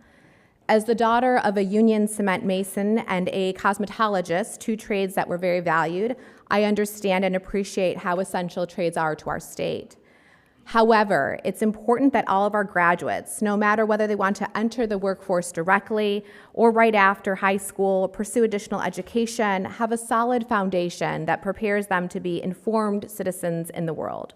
As the daughter of a union cement mason and a cosmetologist, two trades that were very valued, I understand and appreciate how essential trades are to our state. However, it's important that all of our graduates, no matter whether they want to enter the workforce directly or right after high school, pursue additional education, have a solid foundation that prepares them to be informed citizens in the world.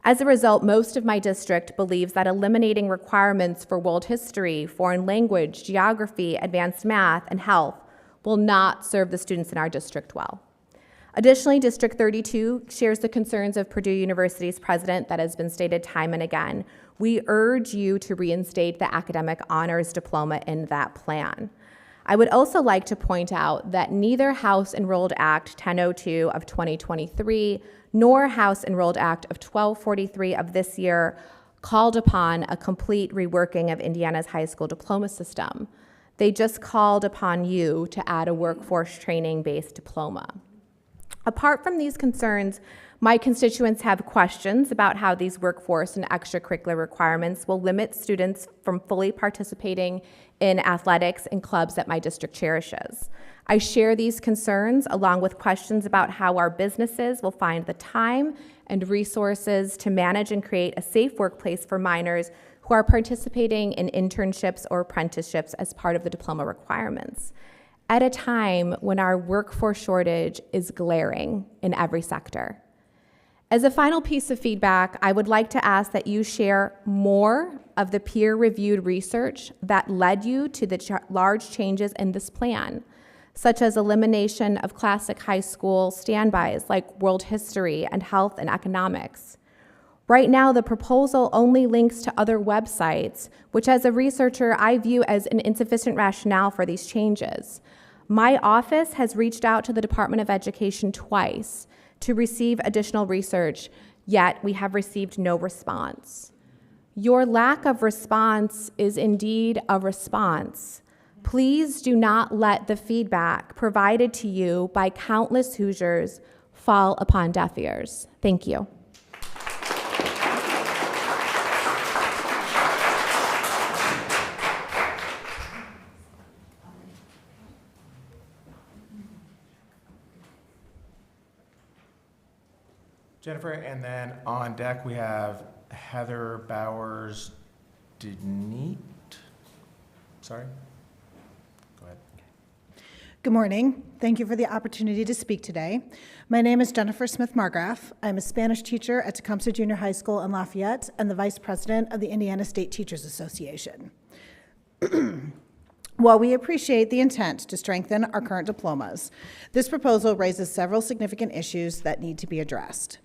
As a result, most of my district believes that eliminating requirements for world history, foreign language, geography, advanced math, and health will not serve the students in our district well. Additionally, District 32 shares the concerns of Purdue University's president that has been stated time and again. We urge you to reinstate the academic honors diploma in that plan. I would also like to point out that neither House Enrolled Act 1002 of 2023 nor House Enrolled Act of 1243 of this year called upon a complete reworking of Indiana's high school diploma system. They just called upon you to add a workforce training-based diploma. Apart from these concerns, my constituents have questions about how these workforce and extracurricular requirements will limit students from fully participating in athletics and clubs that my district cherishes. I share these concerns along with questions about how our businesses will find the time and resources to manage and create a safe workplace for minors who are participating in internships or apprenticeships as part of the diploma requirements, at a time when our workforce shortage is glaring in every sector. As a final piece of feedback, I would like to ask that you share more of the peer-reviewed research that led you to the large changes in this plan, such as elimination of classic high school standbys like world history and health and economics. Right now, the proposal only links to other websites, which as a researcher, I view as an insufficient rationale for these changes. My office has reached out to the Department of Education twice to receive additional research, yet we have received no response. Your lack of response is indeed a response. Please do not let the feedback provided to you by countless Hoosiers fall upon deaf ears. Thank you. Jennifer, and then on deck we have Heather Bowers-Deneat. Sorry, go ahead. Good morning. Thank you for the opportunity to speak today. My name is Jennifer Smith-Margraf. I'm a Spanish teacher at Tecumseh Junior High School in Lafayette and the Vice President of the Indiana State Teachers Association. While we appreciate the intent to strengthen our current diplomas, this proposal raises several significant issues that need to be addressed.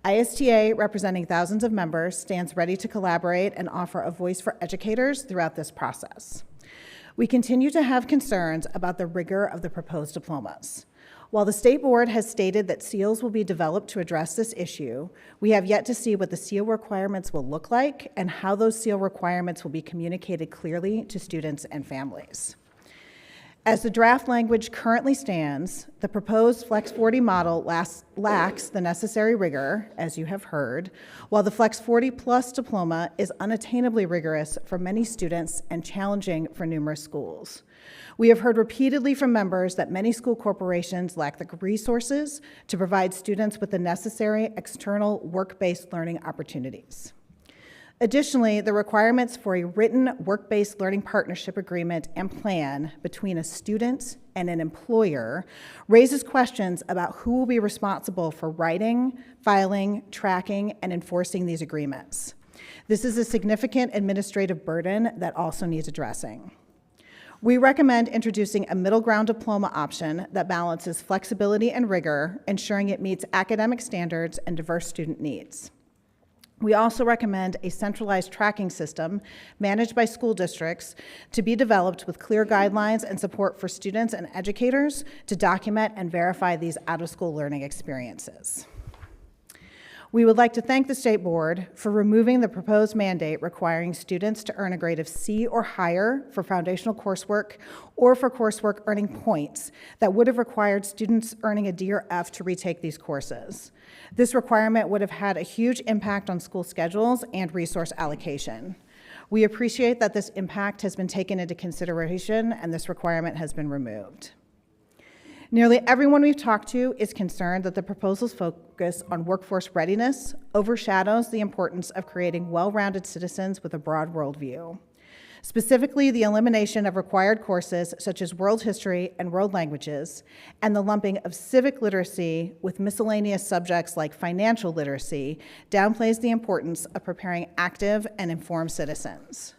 ISTA, representing thousands of members, stands ready to collaborate and offer a voice for educators throughout this process. We continue to have concerns about the rigor of the proposed diplomas. While the State Board has stated that seals will be developed to address this issue, we have yet to see what the seal requirements will look like and how those seal requirements will be communicated clearly to students and families. As the draft language currently stands, the proposed Flex 40 model lacks the necessary rigor, as you have heard, while the Flex 40 Plus diploma is unattainably rigorous for many students and challenging for numerous schools. We have heard repeatedly from members that many school corporations lack the resources to provide students with the necessary external work-based learning opportunities. Additionally, the requirements for a written work-based learning partnership agreement and plan between a student and an employer raises questions about who will be responsible for writing, filing, tracking, and enforcing these agreements. This is a significant administrative burden that also needs addressing. We recommend introducing a middle ground diploma option that balances flexibility and rigor, ensuring it meets academic standards and diverse student needs. We also recommend a centralized tracking system managed by school districts to be developed with clear guidelines and support for students and educators to document and verify these out-of-school learning experiences. We would like to thank the State Board for removing the proposed mandate requiring students to earn a grade of C or higher for foundational coursework or for coursework earning points that would have required students earning a D or F to retake these courses. This requirement would have had a huge impact on school schedules and resource allocation. We appreciate that this impact has been taken into consideration and this requirement has been removed. Nearly everyone we've talked to is concerned that the proposal's focus on workforce readiness overshadows the importance of creating well-rounded citizens with a broad worldview. Specifically, the elimination of required courses such as world history and world languages, and the lumping of civic literacy with miscellaneous subjects like financial literacy downplays the importance of preparing active and informed citizens.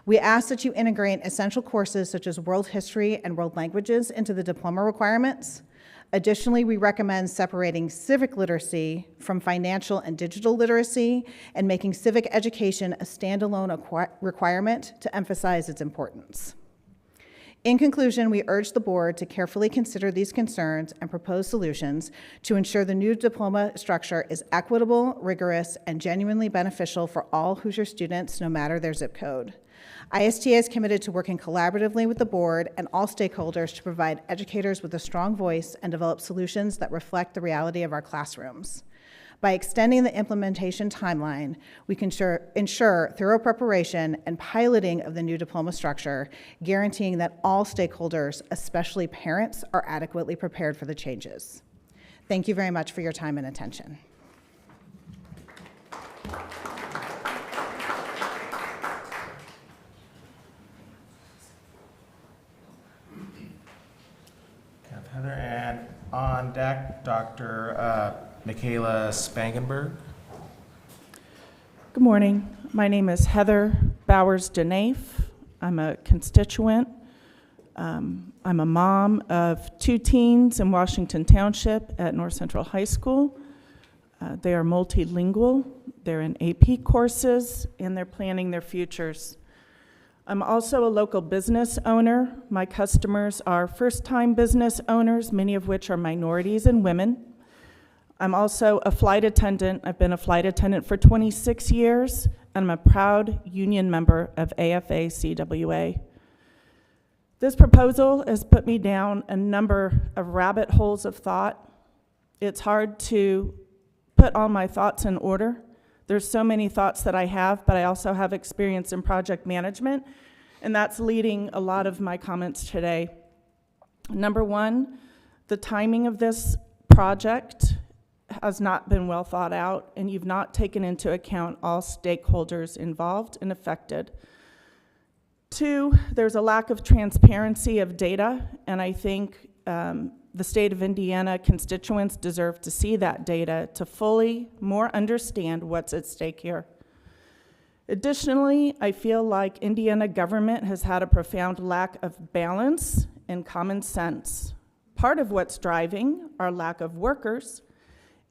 We ask that you integrate essential courses such as world history and world languages into the diploma requirements. Additionally, we recommend separating civic literacy from financial and digital literacy and making civic education a standalone requirement to emphasize its importance. In conclusion, we urge the board to carefully consider these concerns and propose solutions to ensure the new diploma structure is equitable, rigorous, and genuinely beneficial for all Hoosier students, no matter their zip code. ISTA is committed to working collaboratively with the board and all stakeholders to provide educators with a strong voice and develop solutions that reflect the reality of our classrooms. By extending the implementation timeline, we can ensure thorough preparation and piloting of the new diploma structure, guaranteeing that all stakeholders, especially parents, are adequately prepared for the changes. Thank you very much for your time and attention. Heather, and on deck, Dr. Michaela Spangenberg. Good morning. My name is Heather Bowers-Denafe. I'm a constituent. I'm a mom of 2 teens in Washington Township at North Central High School. They are multilingual. They're in AP courses, and they're planning their futures. I'm also a local business owner. My customers are first-time business owners, many of which are minorities and women. I'm also a flight attendant. I've been a flight attendant for 26 years, and I'm a proud union member of AFA-CWA. This proposal has put me down a number of rabbit holes of thought. It's hard to put all my thoughts in order. There's so many thoughts that I have, but I also have experience in project management, and that's leading a lot of my comments today. Number one, the timing of this project has not been well thought out, and you've not taken into account all stakeholders involved and affected. 2, there's a lack of transparency of data, and I think the state of Indiana constituents deserve to see that data to fully more understand what's at stake here. Additionally, I feel like Indiana government has had a profound lack of balance and common sense. Part of what's driving our lack of workers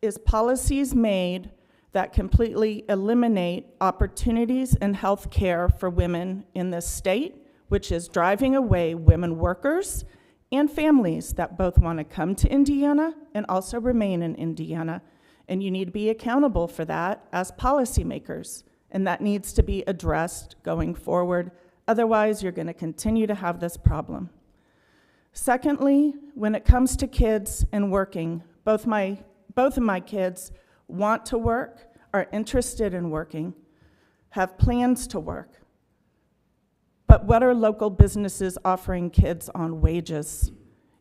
is policies made that completely eliminate opportunities in health care for women in this state, which is driving away women workers and families that both want to come to Indiana and also remain in Indiana. And you need to be accountable for that as policymakers, and that needs to be addressed going forward. Otherwise, you're going to continue to have this problem. Secondly, when it comes to kids and working, both of my kids want to work, are interested in working, have plans to work. But what are local businesses offering kids on wages?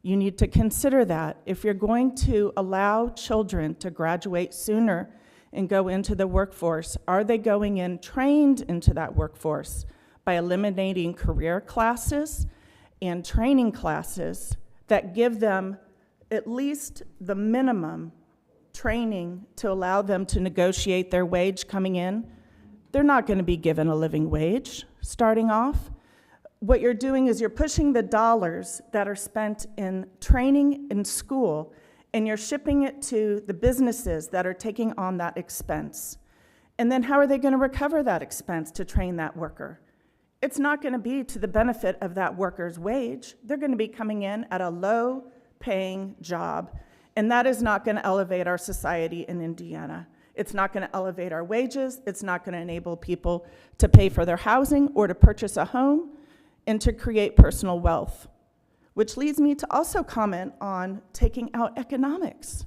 You need to consider that. If you're going to allow children to graduate sooner and go into the workforce, are they going in trained into that workforce by eliminating career classes and training classes that give them at least the minimum training to allow them to negotiate their wage coming in? They're not going to be given a living wage starting off. What you're doing is you're pushing the dollars that are spent in training in school, and you're shipping it to the businesses that are taking on that expense. And then how are they going to recover that expense to train that worker? It's not going to be to the benefit of that worker's wage. They're going to be coming in at a low-paying job, and that is not going to elevate our society in Indiana. It's not going to elevate our wages. It's not going to enable people to pay for their housing or to purchase a home and to create personal wealth. Which leads me to also comment on taking out economics.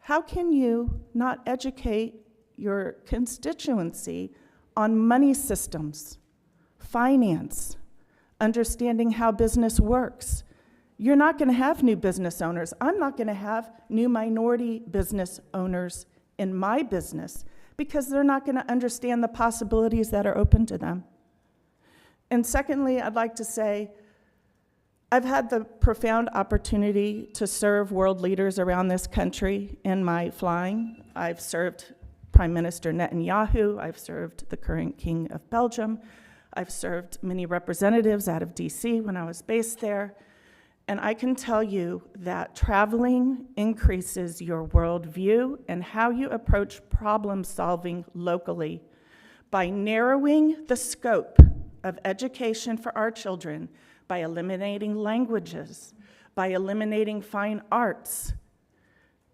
How can you not educate your constituency on money systems, finance, understanding how business works? You're not going to have new business owners. I'm not going to have new minority business owners in my business because they're not going to understand the possibilities that are open to them. And secondly, I'd like to say, I've had the profound opportunity to serve world leaders around this country in my flying. I've served Prime Minister Netanyahu. I've served the current King of Belgium. I've served many representatives out of DC when I was based there. And I can tell you that traveling increases your worldview and how you approach problem solving locally by narrowing the scope of education for our children, by eliminating languages, by eliminating fine arts,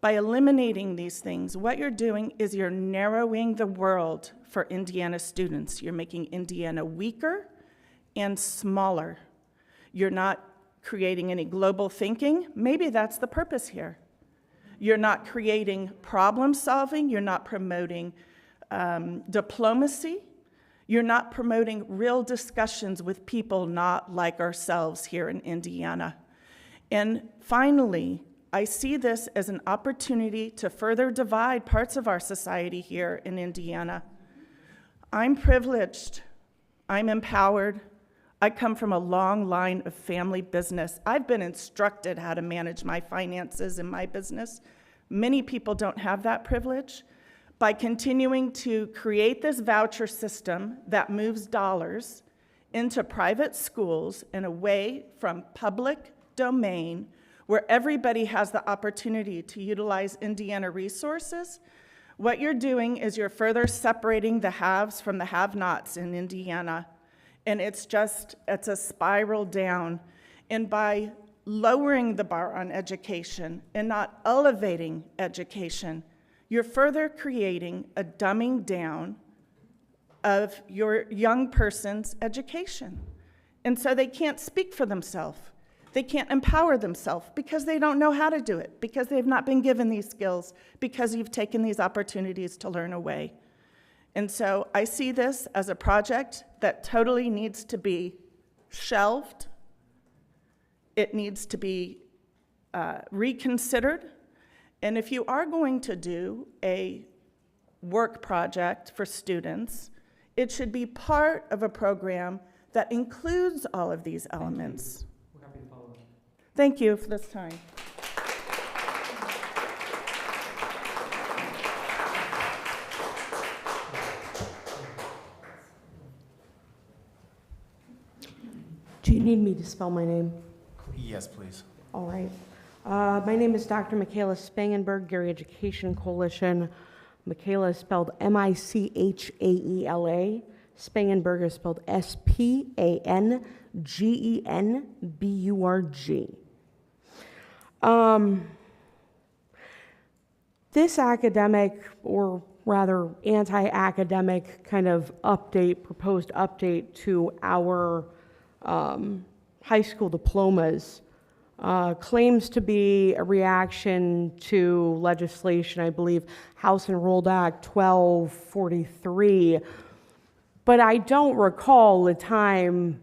by eliminating these things. What you're doing is you're narrowing the world for Indiana students. You're making Indiana weaker and smaller. You're not creating any global thinking. Maybe that's the purpose here. You're not creating problem solving. You're not promoting diplomacy. You're not promoting real discussions with people not like ourselves here in Indiana. And finally, I see this as an opportunity to further divide parts of our society here in Indiana. I'm privileged. I'm empowered. I come from a long line of family business. I've been instructed how to manage my finances in my business. Many people don't have that privilege. By continuing to create this voucher system that moves dollars into private schools and away from public domain, where everybody has the opportunity to utilize Indiana resources, what you're doing is you're further separating the haves from the have-nots in Indiana. And it's a spiral down. And by lowering the bar on education and not elevating education, you're further creating a dumbing down of your young person's education. And so they can't speak for themselves. They can't empower themselves because they don't know how to do it, because they've not been given these skills, because you've taken these opportunities to learn away. And so I see this as a project that totally needs to be shelved. It needs to be reconsidered. And if you are going to do a work project for students, it should be part of a program that includes all of these elements. We're happy to follow up. Thank you for this time. Do you need me to spell my name? Yes, please. All right. My name is Dr. Michaela Spangenberg, Gary Education Coalition. Michaela is spelled M-I-C-H-A-E-L-A. Spangenberg is spelled S-P-A-N-G-E-N-B-U-R-G. This academic, or rather anti-academic kind of update, proposed update to our high school diplomas claims to be a reaction to legislation, I believe, House Enrolled Act 1243. But I don't recall a time,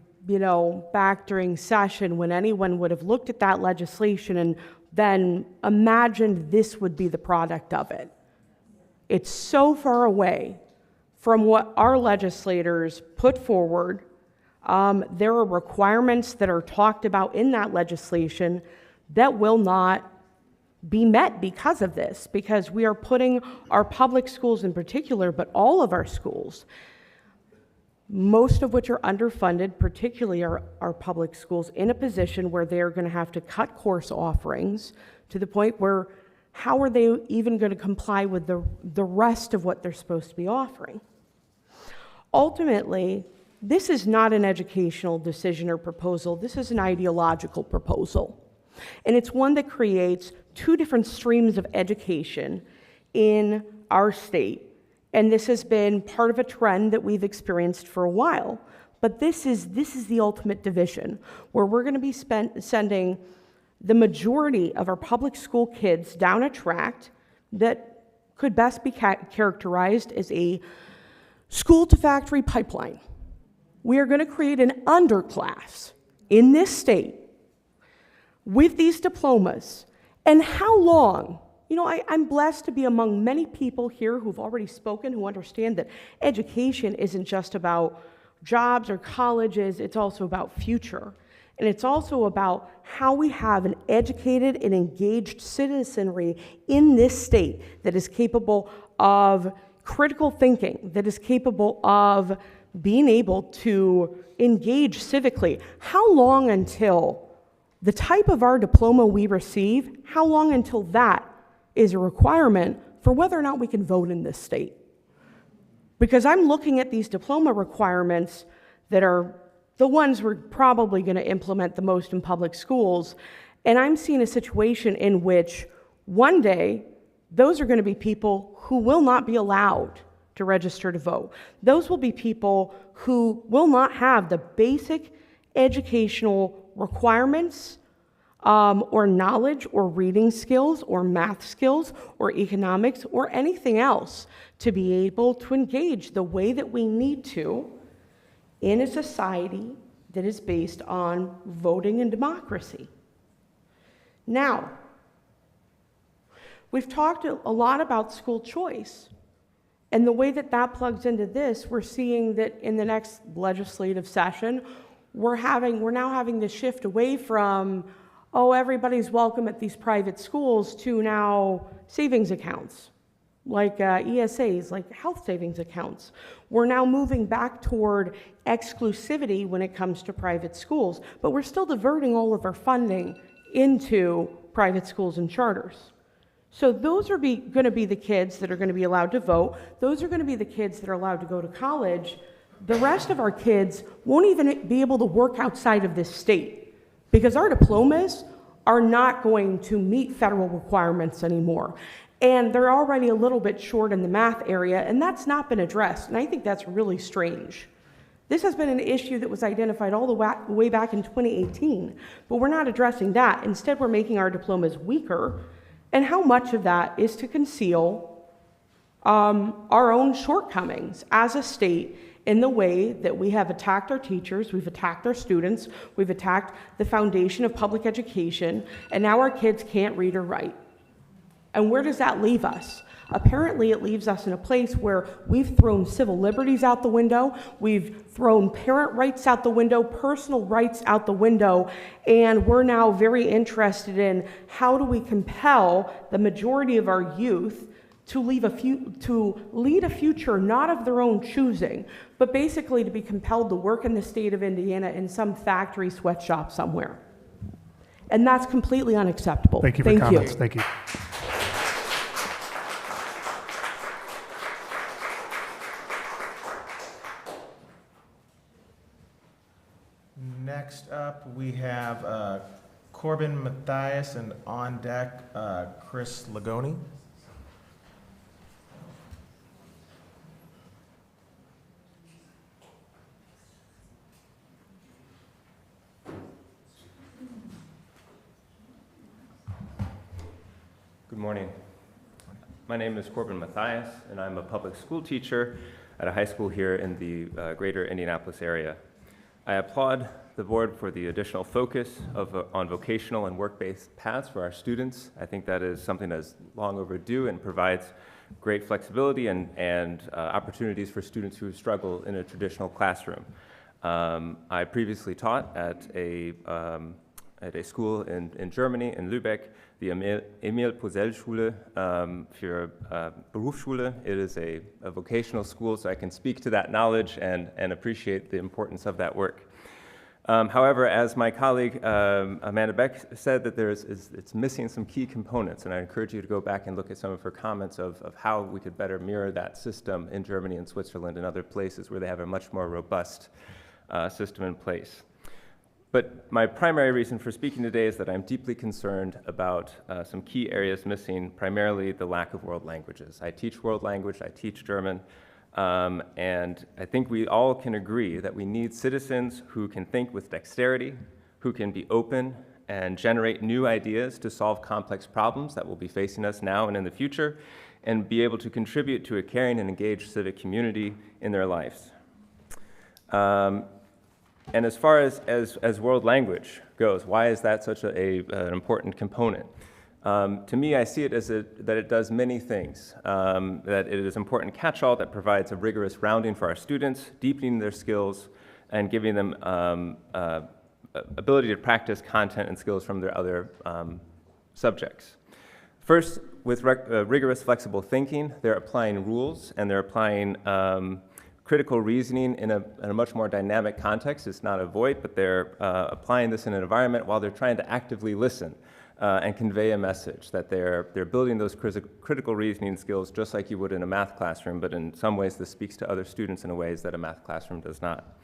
back during session when anyone would have looked at that legislation and then imagined this would be the product of it. It's so far away from what our legislators put forward. There are requirements that are talked about in that legislation that will not be met because of this, because we are putting our public schools in particular, but all of our schools, most of which are underfunded, particularly our public schools, in a position where they're going to have to cut course offerings to the point where how are they even going to comply with the rest of what they're supposed to be offering? Ultimately, this is not an educational decision or proposal. This is an ideological proposal. And it's one that creates two different streams of education in our state. And this has been part of a trend that we've experienced for a while. But this is the ultimate division, where we're going to be sending the majority of our public school kids down a tract that could best be characterized as a school-to-factory pipeline. We are going to create an underclass in this state with these diplomas. And how long? You know, I'm blessed to be among many people here who've already spoken, who understand that education isn't just about jobs or colleges, it's also about future. And it's also about how we have an educated and engaged citizenry in this state that is capable of critical thinking, that is capable of being able to engage civically. How long until the type of our diploma we receive, how long until that is a requirement for whether or not we can vote in this state? Because I'm looking at these diploma requirements that are the ones we're probably going to implement the most in public schools, and I'm seeing a situation in which one day those are going to be people who will not be allowed to register to vote. Those will be people who will not have the basic educational requirements or knowledge or reading skills or math skills or economics or anything else to be able to engage the way that we need to in a society that is based on voting and democracy. Now, we've talked a lot about school choice, and the way that that plugs into this, we're seeing that in the next legislative session, we're now having to shift away from, oh, everybody's welcome at these private schools, to now savings accounts, like ESAs, like health savings accounts. We're now moving back toward exclusivity when it comes to private schools, but we're still diverting all of our funding into private schools and charters. So those are going to be the kids that are going to be allowed to vote. Those are going to be the kids that are allowed to go to college. The rest of our kids won't even be able to work outside of this state because our diplomas are not going to meet federal requirements anymore. And they're already a little bit short in the math area, and that's not been addressed, and I think that's really strange. This has been an issue that was identified all the way back in 2018, but we're not addressing that. Instead, we're making our diplomas weaker, and how much of that is to conceal our own shortcomings as a state in the way that we have attacked our teachers, we've attacked our students, we've attacked the foundation of public education, and now our kids can't read or write. And where does that leave us? Apparently, it leaves us in a place where we've thrown civil liberties out the window, we've thrown parent rights out the window, personal rights out the window, and we're now very interested in how do we compel the majority of our youth to lead a future not of their own choosing, but basically to be compelled to work in the state of Indiana in some factory sweatshop somewhere. And that's completely unacceptable. Thank you for comments. Thank you. Next up, we have Corbin Maias, and on deck, Chris Leoni. Good morning. My name is Corbin Maias, and I'm a public school teacher at a high school here in the greater Indianapolis area. I applaud the board for the additional focus on vocational and work-based paths for our students. I think that is something that's long overdue and provides great flexibility and opportunities for students who struggle in a traditional classroom. I previously taught at a school in Germany, in Lübeck, the Emil-Posel-Schule für Berufsschule. It is a vocational school, so I can speak to that knowledge and appreciate the importance of that work. However, as my colleague Amanda Beck said, that it's missing some key components, and I encourage you to go back and look at some of her comments of how we could better mirror that system in Germany and Switzerland and other places where they have a much more robust system in place. But my primary reason for speaking today is that I'm deeply concerned about some key areas missing, primarily the lack of world languages. I teach world language, I teach German, and I think we all can agree that we need citizens who can think with dexterity, who can be open and generate new ideas to solve complex problems that will be facing us now and in the future, and be able to contribute to a caring and engaged civic community in their lives. And as far as world language goes, why is that such an important component? To me, I see it as that it does many things, that it is an important catch-all that provides a rigorous rounding for our students, deepening their skills, and giving them ability to practice content and skills from their other subjects. First, with rigorous flexible thinking, they're applying rules and they're applying critical reasoning in a much more dynamic context. It's not a void, but they're applying this in an environment while they're trying to actively listen and convey a message, that they're building those critical reasoning skills just like you would in a math classroom, but in some ways this speaks to other students in ways that a math classroom does not.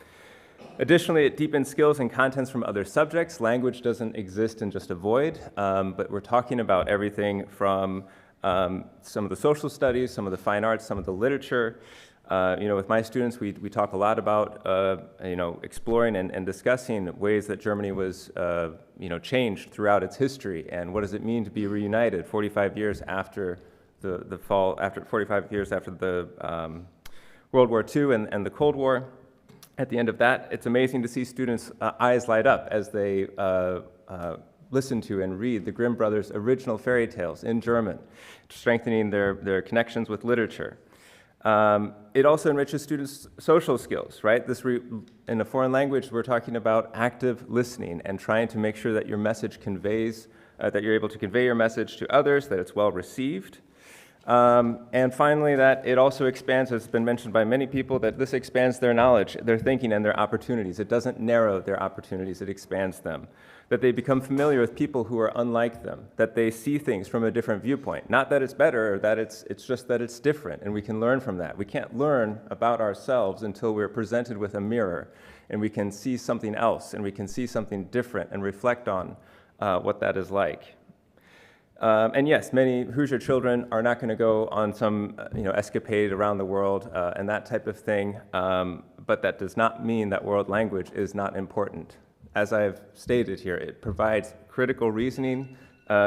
Additionally, it deepens skills and contents from other subjects. Language doesn't exist in just a void, but we're talking about everything from some of the social studies, some of the fine arts, some of the literature. With my students, we talk a lot about, exploring and discussing ways that Germany was, changed throughout its history, and what does it mean to be reunited 45 years after the fall, 45 years after the World War II and the Cold War. At the end of that, it's amazing to see students' eyes light up as they listen to and read the Grimm brothers' original fairy tales in German, strengthening their connections with literature. It also enriches students' social skills, right? In a foreign language, we're talking about active listening and trying to make sure that your message conveys, that you're able to convey your message to others, that it's well received. And finally, that it also expands, as has been mentioned by many people, that this expands their knowledge, their thinking, and their opportunities. It doesn't narrow their opportunities, it expands them. That they become familiar with people who are unlike them, that they see things from a different viewpoint. Not that it's better, or that it's just that it's different, and we can learn from that. We can't learn about ourselves until we're presented with a mirror, and we can see something else, and we can see something different, and reflect on what that is like. And yes, many Hoosier children are not going to go on some escapade around the world and that type of thing, but that does not mean that world language is not important. As I've stated here, it provides critical reasoning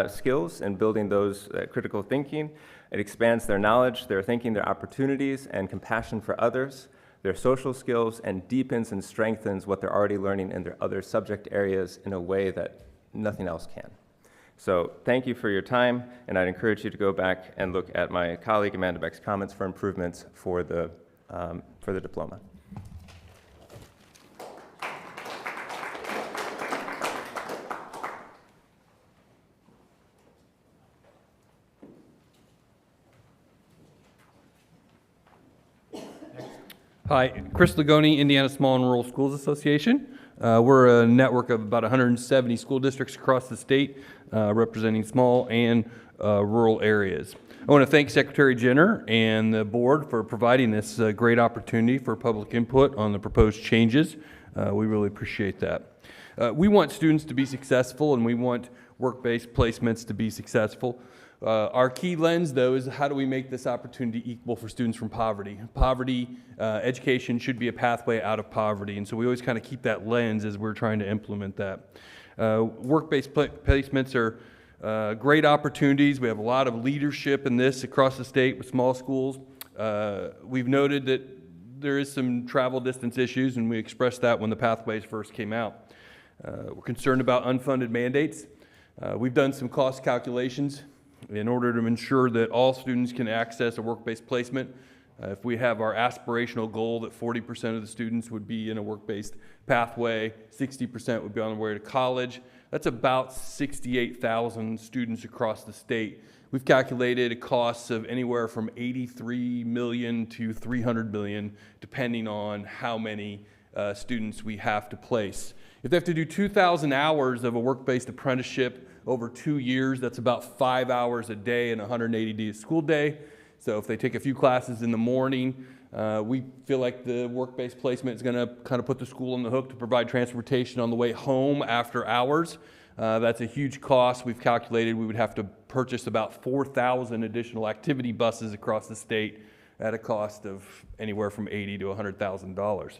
skills and building those critical thinking. It expands their knowledge, their thinking, their opportunities, and compassion for others, their social skills, and deepens and strengthens what they're already learning in their other subject areas in a way that nothing else can. So thank you for your time, and I'd encourage you to go back and look at my colleague Amanda Beck's comments for improvements for the diploma. Hi, Chris Legoni, Indiana Small and Rural Schools Association. We're a network of about 170 school districts across the state, representing small and rural areas. I want to thank Secretary Jenner and the board for providing this great opportunity for public input on the proposed changes. We really appreciate that. We want students to be successful, and we want work-based placements to be successful. Our key lens, though, is how do we make this opportunity equal for students from poverty? Education should be a pathway out of poverty, and so we always kind of keep that lens as we're trying to implement that. Work-based placements are great opportunities. We have a lot of leadership in this across the state with small schools. We've noted that there is some travel distance issues, and we expressed that when the pathways first came out. We're concerned about unfunded mandates. We've done some cost calculations in order to ensure that all students can access a work-based placement. If we have our aspirational goal that 40% of the students would be in a work-based pathway, 60% would be on their way to college, that's about 68,000 students across the state. We've calculated costs of anywhere from $83 million to $300 million, depending on how many students we have to place. If they have to do 2,000 hours of a work-based apprenticeship over 2 years, that's about 5 hours a day and 180 days school day. So if they take a few classes in the morning, we feel like the work-based placement is going to kind of put the school on the hook to provide transportation on the way home after hours. That's a huge cost. We've calculated we would have to purchase about 4,000 additional activity buses across the state at a cost of anywhere from $80,000 to $100,000.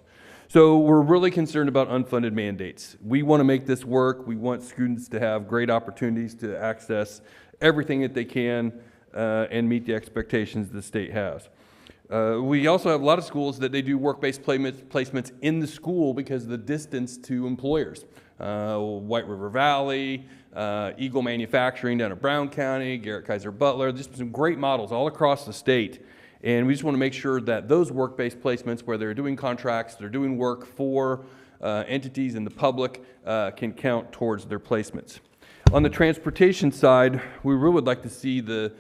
So we're really concerned about unfunded mandates. We want to make this work. We want students to have great opportunities to access everything that they can and meet the expectations the state has. We also have a lot of schools that they do work-based placements in the school because of the distance to employers. White River Valley, Eagle Manufacturing down in Brown County, Garrett Kaiser Butler, just some great models all across the state. And we just want to make sure that those work-based placements where they're doing contracts, they're doing work for entities in the public can count towards their placements. On the transportation side, we really would like to see the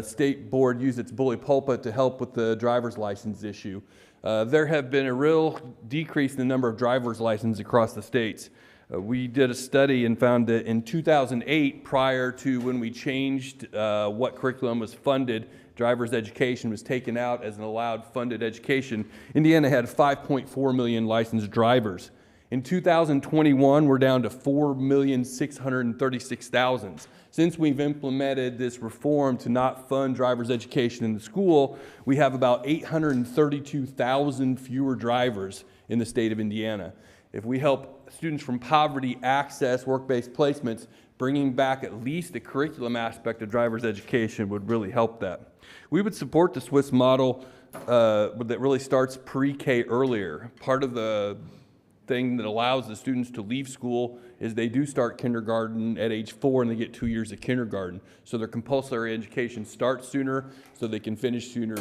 state board use its bully pulpit to help with the driver's license issue. There have been a real decrease in the number of driver's licenses across the states. We did a study and found that in 2008, prior to when we changed what curriculum was funded, driver's education was taken out as an allowed funded education. Indiana had 5.4 million licensed drivers. In 2021, we're down to 4,636,000. Since we've implemented this reform to not fund driver's education in the school, we have about 832,000 fewer drivers in the state of Indiana. If we help students from poverty access work-based placements, bringing back at least the curriculum aspect of driver's education would really help that. We would support the Swiss model that really starts pre-K earlier. Part of the thing that allows the students to leave school is they do start kindergarten at age 4 and they get 2 years of kindergarten. So their compulsory education starts sooner so they can finish sooner.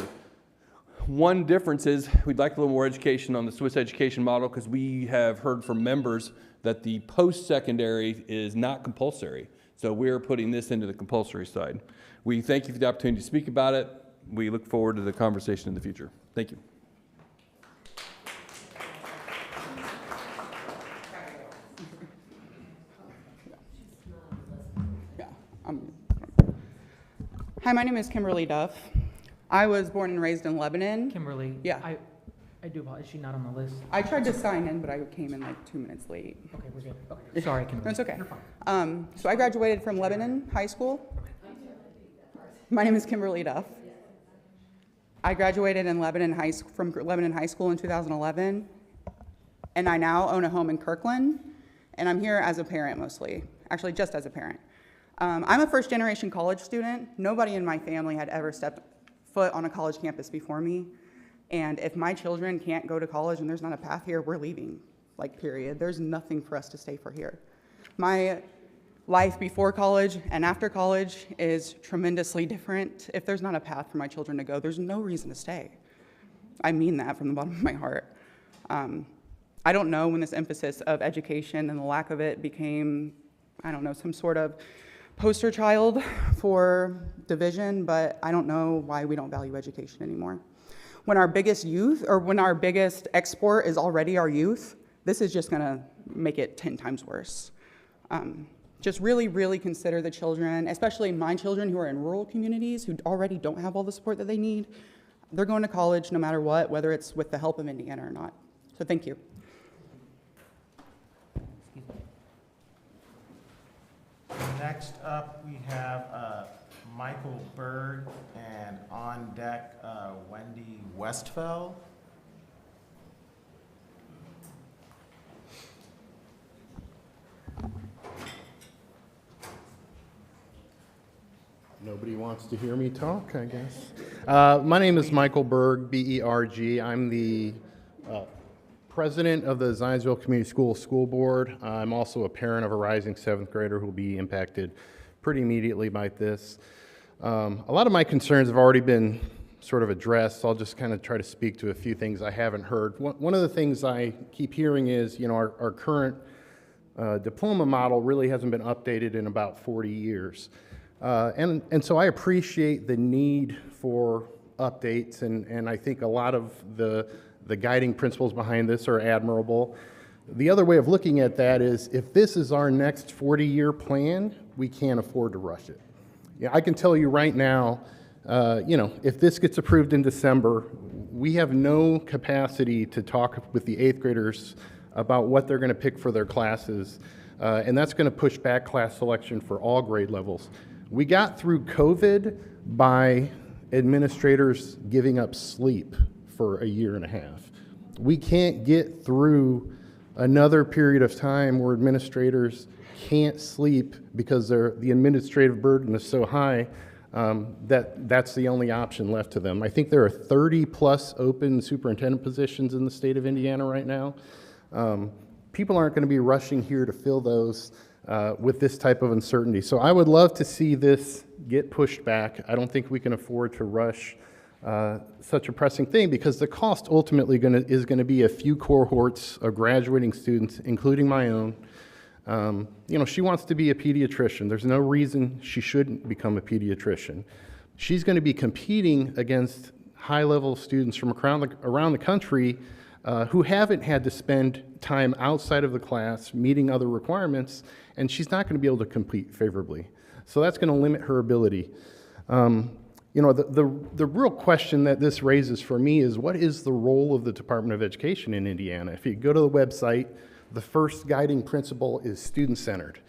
One difference is we'd like a little more education on the Swiss education model because we have heard from members that the post-secondary is not compulsory. So we're putting this into the compulsory side. We thank you for the opportunity to speak about it. We look forward to the conversation in the future. Thank you. Hi, my name is Kimberly Duff. I was born and raised in Lebanon. Kimberly, Yeah. I do apologize. Is she not on the list? I tried to sign in, but I came in like 2 minutes late. Okay, we're good. Okay. Sorry, Kimberly. That's okay. You're fine. So I graduated from Lebanon High School. My name is Kimberly Duff. I graduated in from Lebanon High School in 2011, and I now own a home in Kirkland, and I'm here as a parent mostly, actually just as a parent. I'm a first-generation college student. Nobody in my family had ever stepped foot on a college campus before me, and if my children can't go to college and there's not a path here, we're leaving, like, period. There's nothing for us to stay for here. My life before college and after college is tremendously different. If there's not a path for my children to go, there's no reason to stay. I mean that from the bottom of my heart. I don't know when this emphasis of education and the lack of it became, I don't know, some sort of poster child for division, but I don't know why we don't value education anymore. When our biggest export is already our youth, this is just gonna make it 10 times worse. Just really, really consider the children, especially my children who are in rural communities who already don't have all the support that they need. They're going to college no matter what, whether it's with the help of Indiana or not. So thank you. Next up, we have Michael Berg, and on deck, Wendy Westfall. Nobody wants to hear me talk, I guess. My name is Michael Berg, B-E-R-G. I'm the president of the Zionsville Community School Board. I'm also a parent of a rising 7th grader who will be impacted pretty immediately by this. A lot of my concerns have already been sort of addressed, so I'll just kind of try to speak to a few things I haven't heard. One of the things I keep hearing is, you know, our current diploma model really hasn't been updated in about 40 years. And so I appreciate the need for updates, and I think a lot of the guiding principles behind this are admirable. The other way of looking at that is if this is our next 40-year plan, we can't afford to rush it. Yeah, I can tell you right now, if this gets approved in December, we have no capacity to talk with the 8th graders about what they're going to pick for their classes, and that's going to push back class selection for all grade levels. We got through COVID by administrators giving up sleep for a year and a half. We can't get through another period of time where administrators can't sleep because the administrative burden is so high that's the only option left to them. I think there are 30 plus open superintendent positions in the state of Indiana right now. People aren't going to be rushing here to fill those with this type of uncertainty. So I would love to see this get pushed back. I don't think we can afford to rush such a pressing thing because the cost ultimately is going to be a few cohorts of graduating students, including my own. She wants to be a pediatrician. There's no reason she shouldn't become a pediatrician. She's going to be competing against high-level students from around the country who haven't had to spend time outside of the class meeting other requirements, and she's not going to be able to compete favorably. So that's going to limit her ability. The real question that this raises for me is, what is the role of the Department of Education in Indiana? If you go to the website, the first guiding principle is student-centered.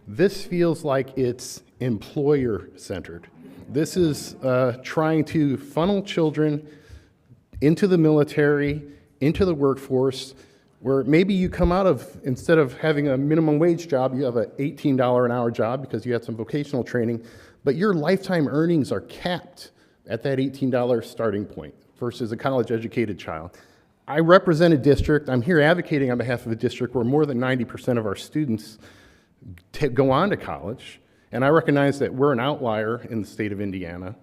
This feels like it's employer-centered. This is trying to funnel children into the military, into the workforce, where maybe you come out of, instead of having a minimum wage job, you have an $18 an hour job because you had some vocational training, but your lifetime earnings are capped at that $18 starting point versus a college-educated child. I represent a district, I'm here advocating on behalf of a district where more than 90% of our students go on to college, and I recognize that we're an outlier in the state of Indiana,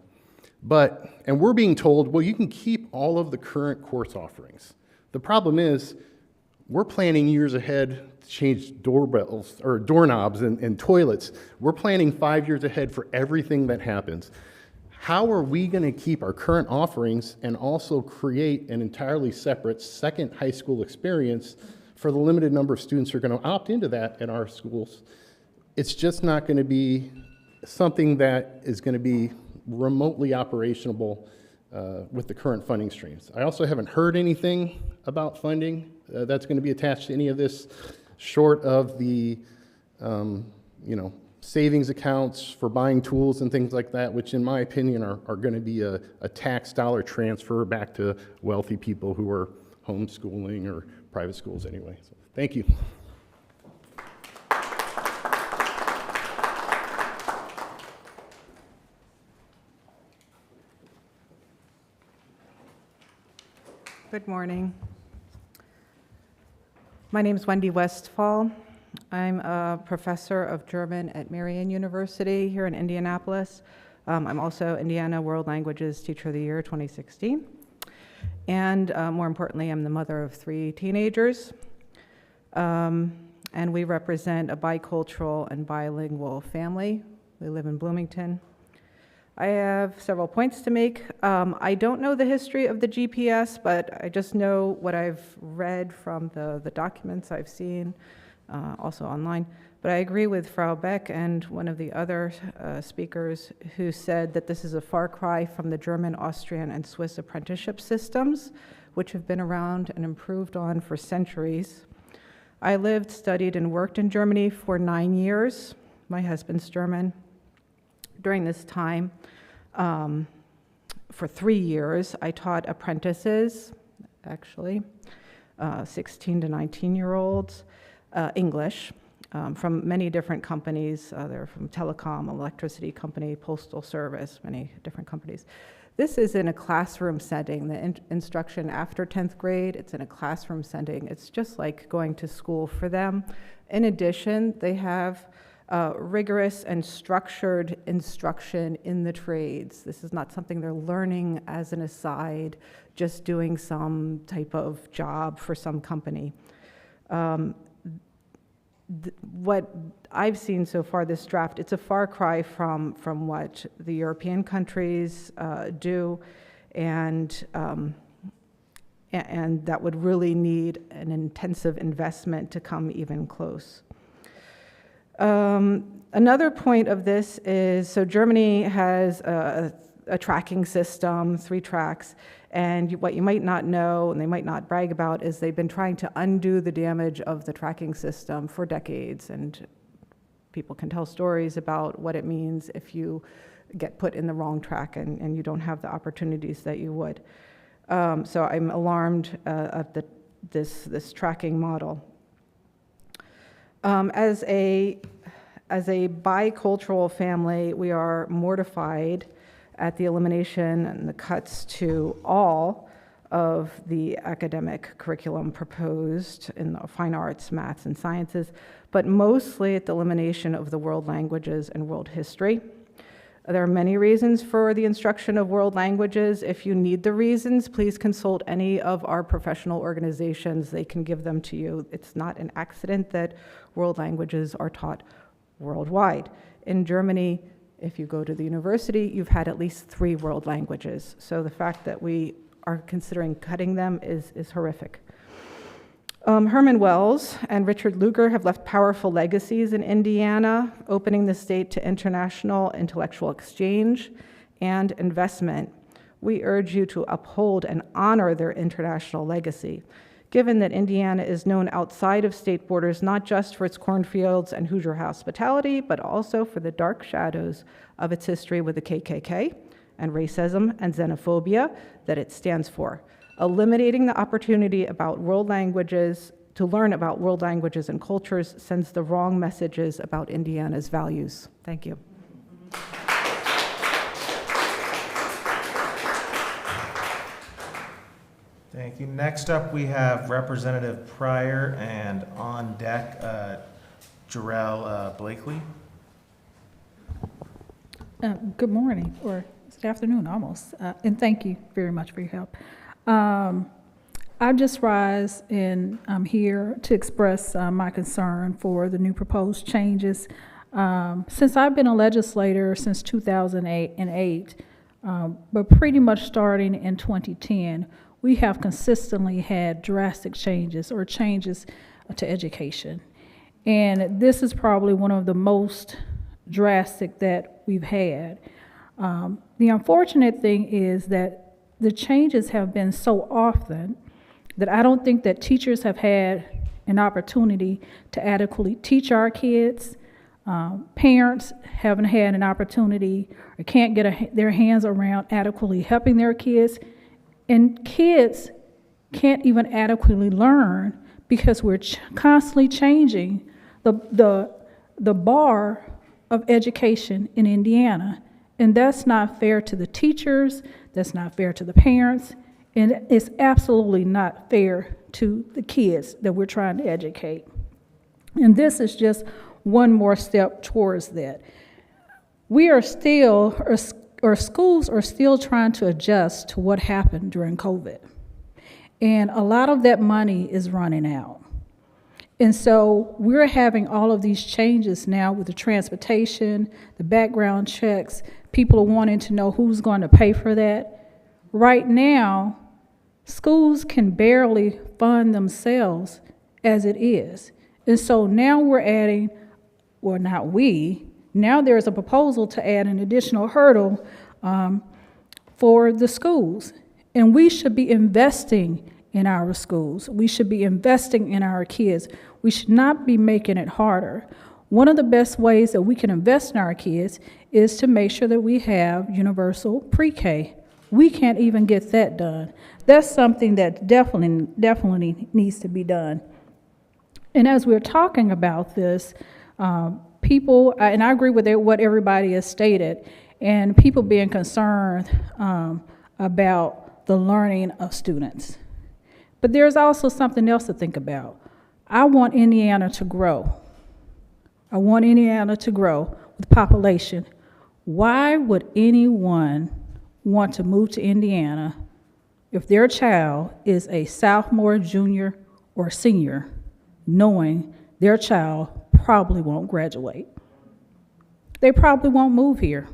and we're being told, well, you can keep all of the current course offerings. The problem is, we're planning years ahead to change doorbells or doorknobs and toilets. We're planning 5 years ahead for everything that happens. How are we going to keep our current offerings and also create an entirely separate second high school experience for the limited number of students who are going to opt into that in our schools? It's just not going to be something that is going to be remotely operational with the current funding streams. I also haven't heard anything about funding that's going to be attached to any of this, short of the savings accounts for buying tools and things like that, which in my opinion are going to be a tax dollar transfer back to wealthy people who are homeschooling or private schools anyway. So, thank you. Good morning. My name is Wendy Westfall. I'm a professor of German at Marian University here in Indianapolis. I'm also Indiana World Languages Teacher of the Year 2016. And more importantly, I'm the mother of 3 teenagers. And we represent a bicultural and bilingual family. We live in Bloomington. I have several points to make. I don't know the history of the GPS, but I just know what I've read from the documents I've seen, also online. But I agree with Frau Beck and one of the other speakers who said that this is a far cry from the German, Austrian, and Swiss apprenticeship systems, which have been around and improved on for centuries. I lived, studied, and worked in Germany for 9 years. My husband's German. During this time, for 3 years, I taught apprentices, actually, 16 to 19-year-olds, English, from many different companies. They're from telecom, electricity company, postal service, many different companies. This is in a classroom setting. The instruction after 10th grade, it's in a classroom setting. It's just like going to school for them. In addition, they have rigorous and structured instruction in the trades. This is not something they're learning as an aside, just doing some type of job for some company. What I've seen so far, this draft, it's a far cry from what the European countries do, and that would really need an intensive investment to come even close. Another point of this is, so Germany has a tracking system, 3 tracks, and what you might not know, and they might not brag about, is they've been trying to undo the damage of the tracking system for decades, and people can tell stories about what it means if you get put in the wrong track and you don't have the opportunities that you would. So I'm alarmed at this tracking model. As a bicultural family, we are mortified at the elimination and the cuts to all of the academic curriculum proposed in the fine arts, maths, and sciences, but mostly at the elimination of the world languages and world history. There are many reasons for the instruction of world languages. If you need the reasons, please consult any of our professional organizations. They can give them to you. It's not an accident that world languages are taught worldwide. In Germany, if you go to the university, you've had at least 3 world languages. So the fact that we are considering cutting them is horrific. Herman Wells and Richard Lugar have left powerful legacies in Indiana, opening the state to international intellectual exchange and investment. We urge you to uphold and honor their international legacy, given that Indiana is known outside of state borders not just for its cornfields and Hoosier hospitality, but also for the dark shadows of its history with the KKK and racism and xenophobia that it stands for. Eliminating the opportunity about world languages, to learn about world languages and cultures, sends the wrong messages about Indiana's values. Thank you. Thank you. Next up, we have Representative Pryor, and on deck, Jarrell Blakely. Good morning, or it's afternoon almost, and thank you very much for your help. I just rise and I'm here to express my concern for the new proposed changes. Since I've been a legislator since 2008, but pretty much starting in 2010, we have consistently had drastic changes or changes to education. And this is probably one of the most drastic that we've had. The unfortunate thing is that the changes have been so often that I don't think that teachers have had an opportunity to adequately teach our kids. Parents haven't had an opportunity or can't get their hands around adequately helping their kids. And kids can't even adequately learn because we're constantly changing the bar of education in Indiana. And that's not fair to the teachers, that's not fair to the parents, and it's absolutely not fair to the kids that we're trying to educate. And this is just one more step towards that. We are still, or schools are still trying to adjust to what happened during COVID. And a lot of that money is running out. And so we're having all of these changes now with the transportation, the background checks, people are wanting to know who's going to pay for that. Right now, schools can barely fund themselves as it is. And so now we're adding, well, not we, now there's a proposal to add an additional hurdle for the schools. And we should be investing in our schools. We should be investing in our kids. We should not be making it harder. One of the best ways that we can invest in our kids is to make sure that we have universal pre-K. We can't even get that done. That's something that definitely needs to be done. And as we're talking about this, people, and I agree with what everybody has stated, and people being concerned about the learning of students. But there's also something else to think about. I want Indiana to grow. I want Indiana to grow with population. Why would anyone want to move to Indiana if their child is a sophomore, junior, or senior, knowing their child probably won't graduate? They probably won't move here.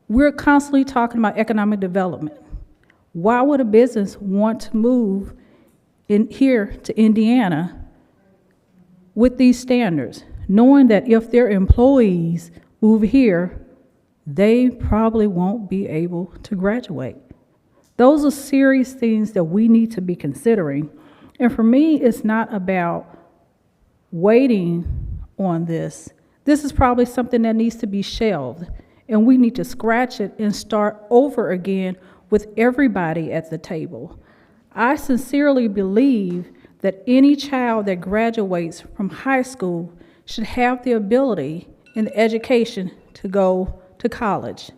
We're constantly talking about economic development. Why would a business want to move in here to Indiana with these standards, knowing that if their employees move here, they probably won't be able to graduate. Those are serious things that we need to be considering. And for me, it's not about waiting on this. This is probably something that needs to be shelved, and we need to scratch it and start over again with everybody at the table. I sincerely believe that any child that graduates from high school should have the ability and the education to go to college.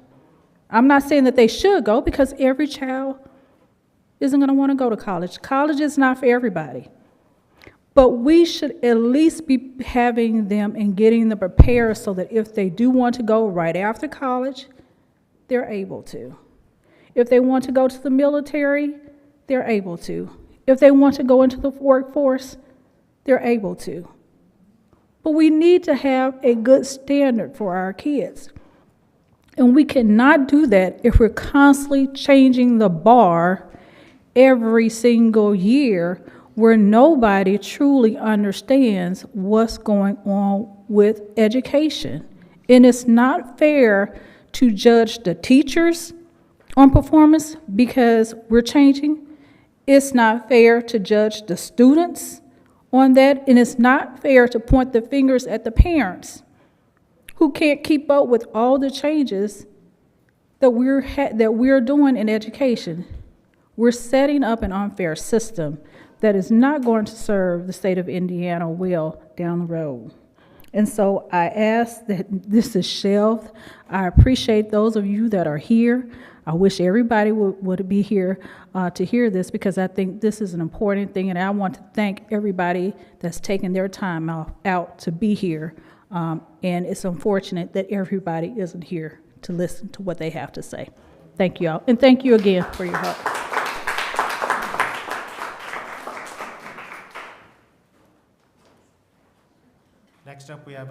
I'm not saying that they should go, because every child isn't going to want to go to college. College is not for everybody. But we should at least be having them and getting them prepared so that if they do want to go right after college, they're able to. If they want to go to the military, they're able to. If they want to go into the workforce, they're able to. But we need to have a good standard for our kids. And we cannot do that if we're constantly changing the bar every single year, where nobody truly understands what's going on with education. And it's not fair to judge the teachers on performance because we're changing. It's not fair to judge the students on that, and it's not fair to point the fingers at the parents who can't keep up with all the changes that we're doing in education. We're setting up an unfair system that is not going to serve the state of Indiana well down the road. And so I ask that this is shelved. I appreciate those of you that are here. I wish everybody would be here to hear this, because I think this is an important thing, and I want to thank everybody that's taken their time out to be here. And it's unfortunate that everybody isn't here to listen to what they have to say. Thank you all, and thank you again for your help. Next up, we have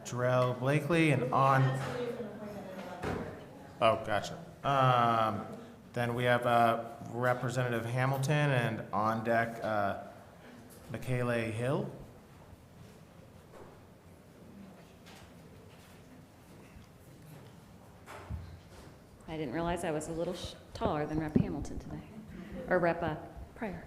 Jarrell Blakely and on. Oh, gotcha. Then we have Representative Hamilton, and on deck, Michaela Hill. I didn't realize I was a little taller than Rep. Hamilton today, or Rep. Pryor.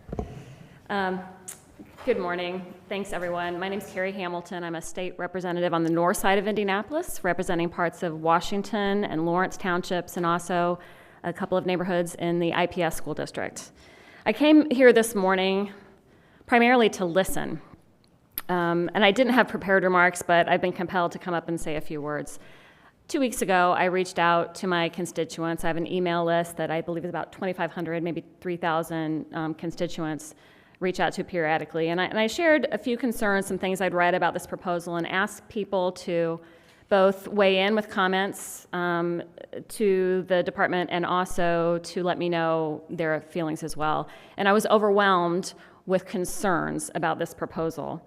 Good morning. Thanks, everyone. My name is Carrie Hamilton. I'm a state representative on the north side of Indianapolis, representing parts of Washington and Lawrence townships, and also a couple of neighborhoods in the IPS school district. I came here this morning primarily to listen. And I didn't have prepared remarks, but I've been compelled to come up and say a few words. 2 weeks ago, I reached out to my constituents. I have an email list that I believe is about 2,500, maybe 3,000 constituents reach out to periodically. And I shared a few concerns, some things I'd read about this proposal, and asked people to both weigh in with comments to the department and also to let me know their feelings as well. And I was overwhelmed with concerns about this proposal.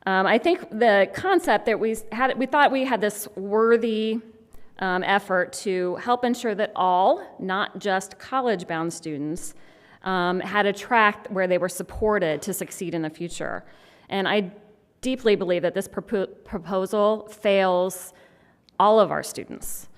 I think the concept that we thought we had this worthy effort to help ensure that all, not just college-bound students, had a track where they were supported to succeed in the future. And I deeply believe that this proposal fails all of our students.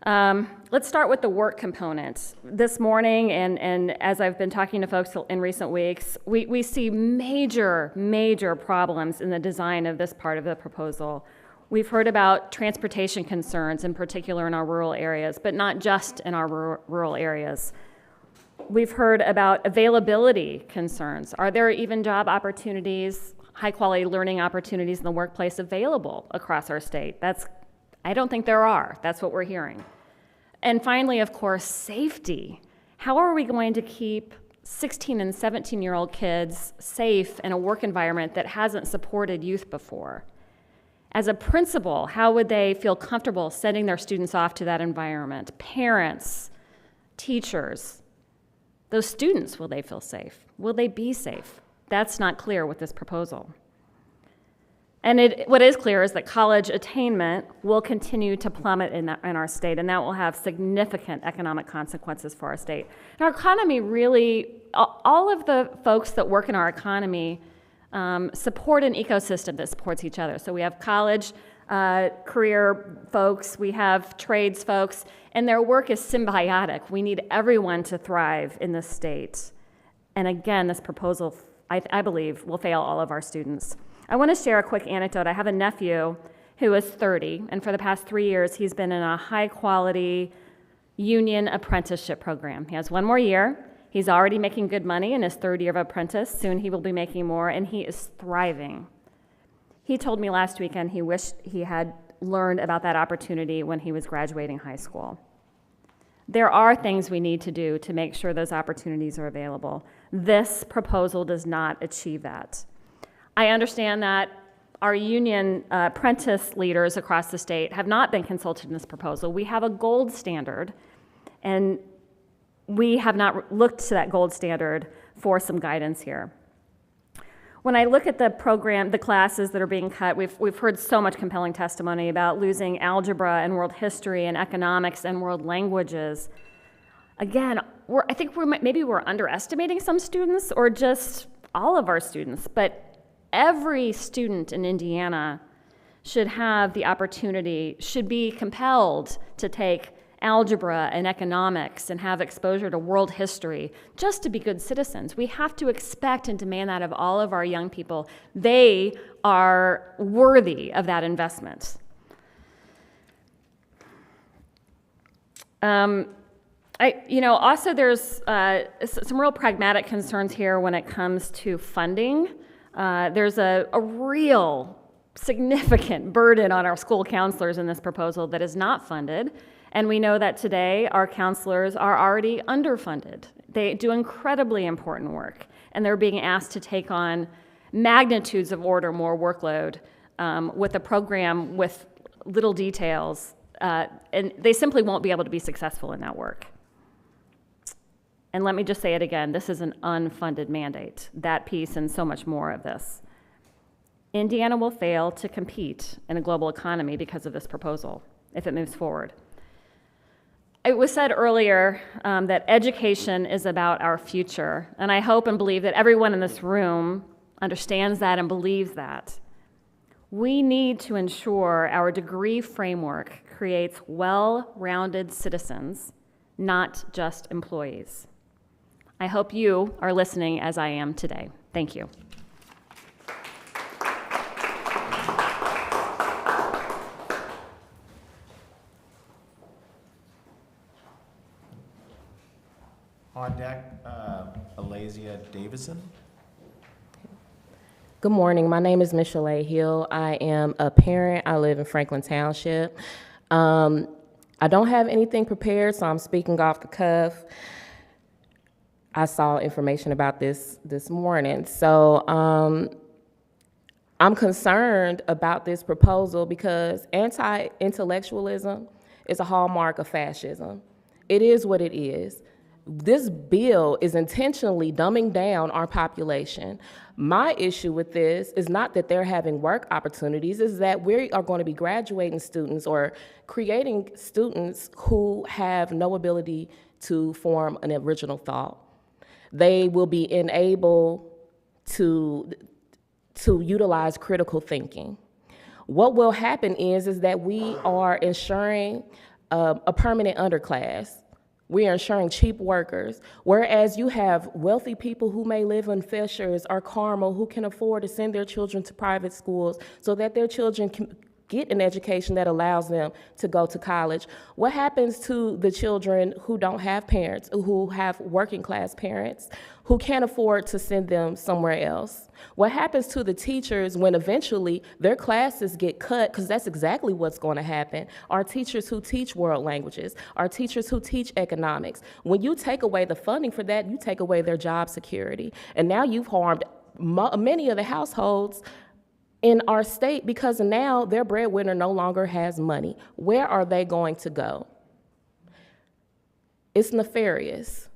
Let's start with the work component. This morning, and as I've been talking to folks in recent weeks, we see major problems in the design of this part of the proposal. We've heard about transportation concerns, in particular in our rural areas, but not just in our rural areas. We've heard about availability concerns. Are there even job opportunities, high-quality learning opportunities in the workplace available across our state? I don't think there are. That's what we're hearing. And finally, of course, safety. How are we going to keep 16 and 17-year-old kids safe in a work environment that hasn't supported youth before? As a principal, how would they feel comfortable sending their students off to that environment? Parents, teachers, those students, will they feel safe? Will they be safe? That's not clear with this proposal. And what is clear is that college attainment will continue to plummet in our state, and that will have significant economic consequences for our state. And our economy really, all of the folks that work in our economy support an ecosystem that supports each other. So we have college career folks, we have trades folks, and their work is symbiotic. We need everyone to thrive in this state. And again, this proposal, I believe, will fail all of our students. I want to share a quick anecdote. I have a nephew who is 30, and for the past 3 years, he's been in a high-quality union apprenticeship program. He has 1 more year. He's already making good money in his 3rd year of apprentice. Soon he will be making more, and he is thriving. He told me last weekend he wished he had learned about that opportunity when he was graduating high school. There are things we need to do to make sure those opportunities are available. This proposal does not achieve that. I understand that our union apprentice leaders across the state have not been consulted in this proposal. We have a gold standard, and we have not looked to that gold standard for some guidance here. When I look at the program, the classes that are being cut, we've heard so much compelling testimony about losing algebra and world history and economics and world languages. Again, I think maybe we're underestimating some students or just all of our students, but every student in Indiana should have the opportunity, should be compelled to take algebra and economics and have exposure to world history just to be good citizens. We have to expect and demand that of all of our young people. They are worthy of that investment. Also there's some real pragmatic concerns here when it comes to funding. There's a real significant burden on our school counselors in this proposal that is not funded. And we know that today our counselors are already underfunded. They do incredibly important work, and they're being asked to take on magnitudes of order more workload with a program with little details, and they simply won't be able to be successful in that work. And let me just say it again, this is an unfunded mandate, that piece and so much more of this. Indiana will fail to compete in a global economy because of this proposal, if it moves forward. It was said earlier that education is about our future, and I hope and believe that everyone in this room understands that and believes that. We need to ensure our degree framework creates well-rounded citizens, not just employees. I hope you are listening as I am today. Thank you. On deck, Alazia Davison. Good morning. My name is Michelle Hill. I am a parent. I live in Franklin Township. I don't have anything prepared, so I'm speaking off the cuff. I saw information about this morning. So I'm concerned about this proposal because anti-intellectualism is a hallmark of fascism. It is what it is. This bill is intentionally dumbing down our population. My issue with this is not that they're having work opportunities, is that we are going to be graduating students or creating students who have no ability to form an original thought. They will be enabled to utilize critical thinking. What will happen is that we are ensuring a permanent underclass. We are ensuring cheap workers, whereas you have wealthy people who may live in Fishers or Carmel who can afford to send their children to private schools so that their children can get an education that allows them to go to college. What happens to the children who don't have parents, who have working class parents, who can't afford to send them somewhere else? What happens to the teachers when eventually their classes get cut, because that's exactly what's going to happen. Our teachers who teach world languages, our teachers who teach economics. When you take away the funding for that, you take away their job security. And now you've harmed many of the households in our state because now their breadwinner no longer has money. Where are they going to go? It's nefarious.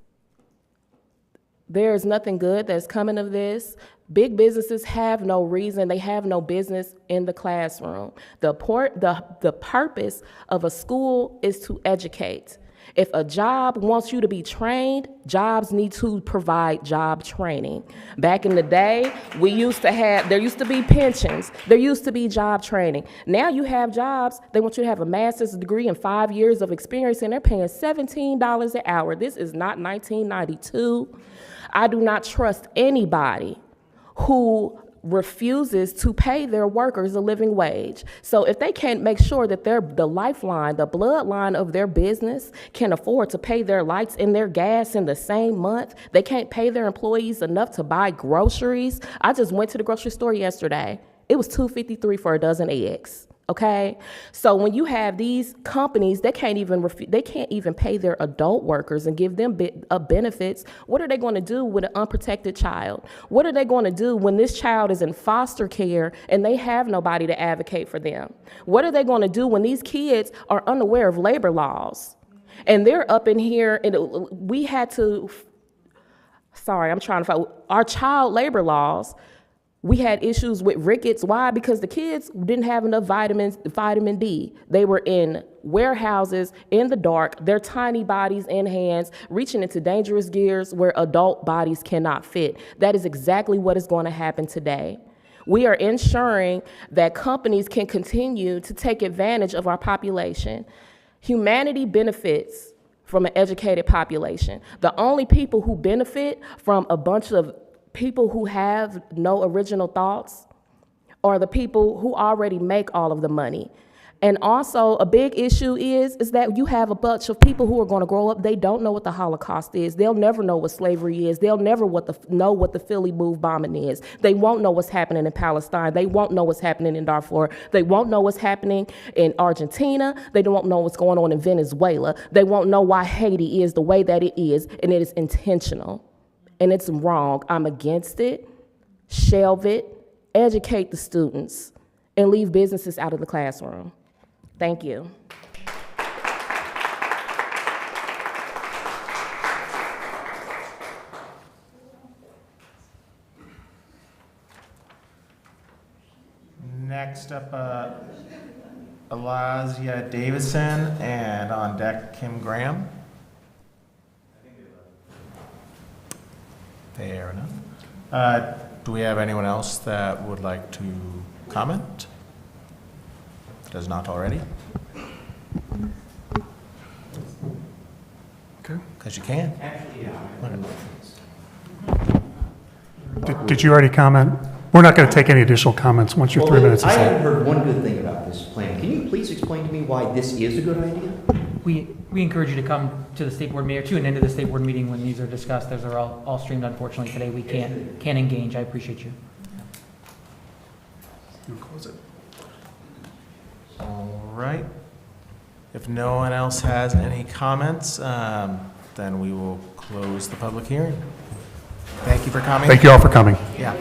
There is nothing good that's coming of this. Big businesses have no reason, they have no business in the classroom. The purpose of a school is to educate. If a job wants you to be trained, jobs need to provide job training. Back in the day, there used to be pensions, there used to be job training. Now you have jobs, they want you to have a master's degree and 5 years of experience, and they're paying $17 an hour. This is not 1992. I do not trust anybody who refuses to pay their workers a living wage. So if they can't make sure that the lifeline, the bloodline of their business can afford to pay their lights and their gas in the same month, they can't pay their employees enough to buy groceries. I just went to the grocery store yesterday. It was $2.53 for a dozen eggs. Okay, so when you have these companies that can't even pay their adult workers and give them benefits, what are they going to do with an unprotected child? What are they going to do when this child is in foster care and they have nobody to advocate for them? What are they going to do when these kids are unaware of labor laws and they're up in here and we had to? Sorry, I'm trying to find our child labor laws. We had issues with rickets. Why? Because the kids didn't have enough vitamin D. They were in warehouses in the dark, their tiny bodies and hands reaching into dangerous gears where adult bodies cannot fit. That is exactly what is going to happen today. We are ensuring that companies can continue to take advantage of our population. Humanity benefits from an educated population. The only people who benefit from a bunch of people who have no original thoughts are the people who already make all of the money. And also a big issue is that you have a bunch of people who are going to grow up, they don't know what the Holocaust is. They'll never know what slavery is. They'll never know what the Philly Move bombing is. They won't know what's happening in Palestine. They won't know what's happening in Darfur. They won't know what's happening in Argentina. They don't know what's going on in Venezuela. They won't know why Haiti is the way that it is, and it is intentional. And it's wrong. I'm against it. Shelve it. Educate the students. And leave businesses out of the classroom. Thank you. Next up, Elazia Davison, and on deck, Kim Graham. Fair enough. Do we have anyone else that would like to comment? Does not already? Okay. Because you can. Did you already comment? We're not going to take any additional comments once your 3 minutes is I up. haven't heard one good thing about this plan. Can you please explain to me why this is a good idea? We encourage you to come to the state board meeting, or tune into the state board meeting when these are discussed. Those are all streamed. Unfortunately, today we can't engage. I appreciate you. You close it. All right. If no one else has any comments, then we will close the public hearing. Thank you for coming. Thank you all for coming. Yeah.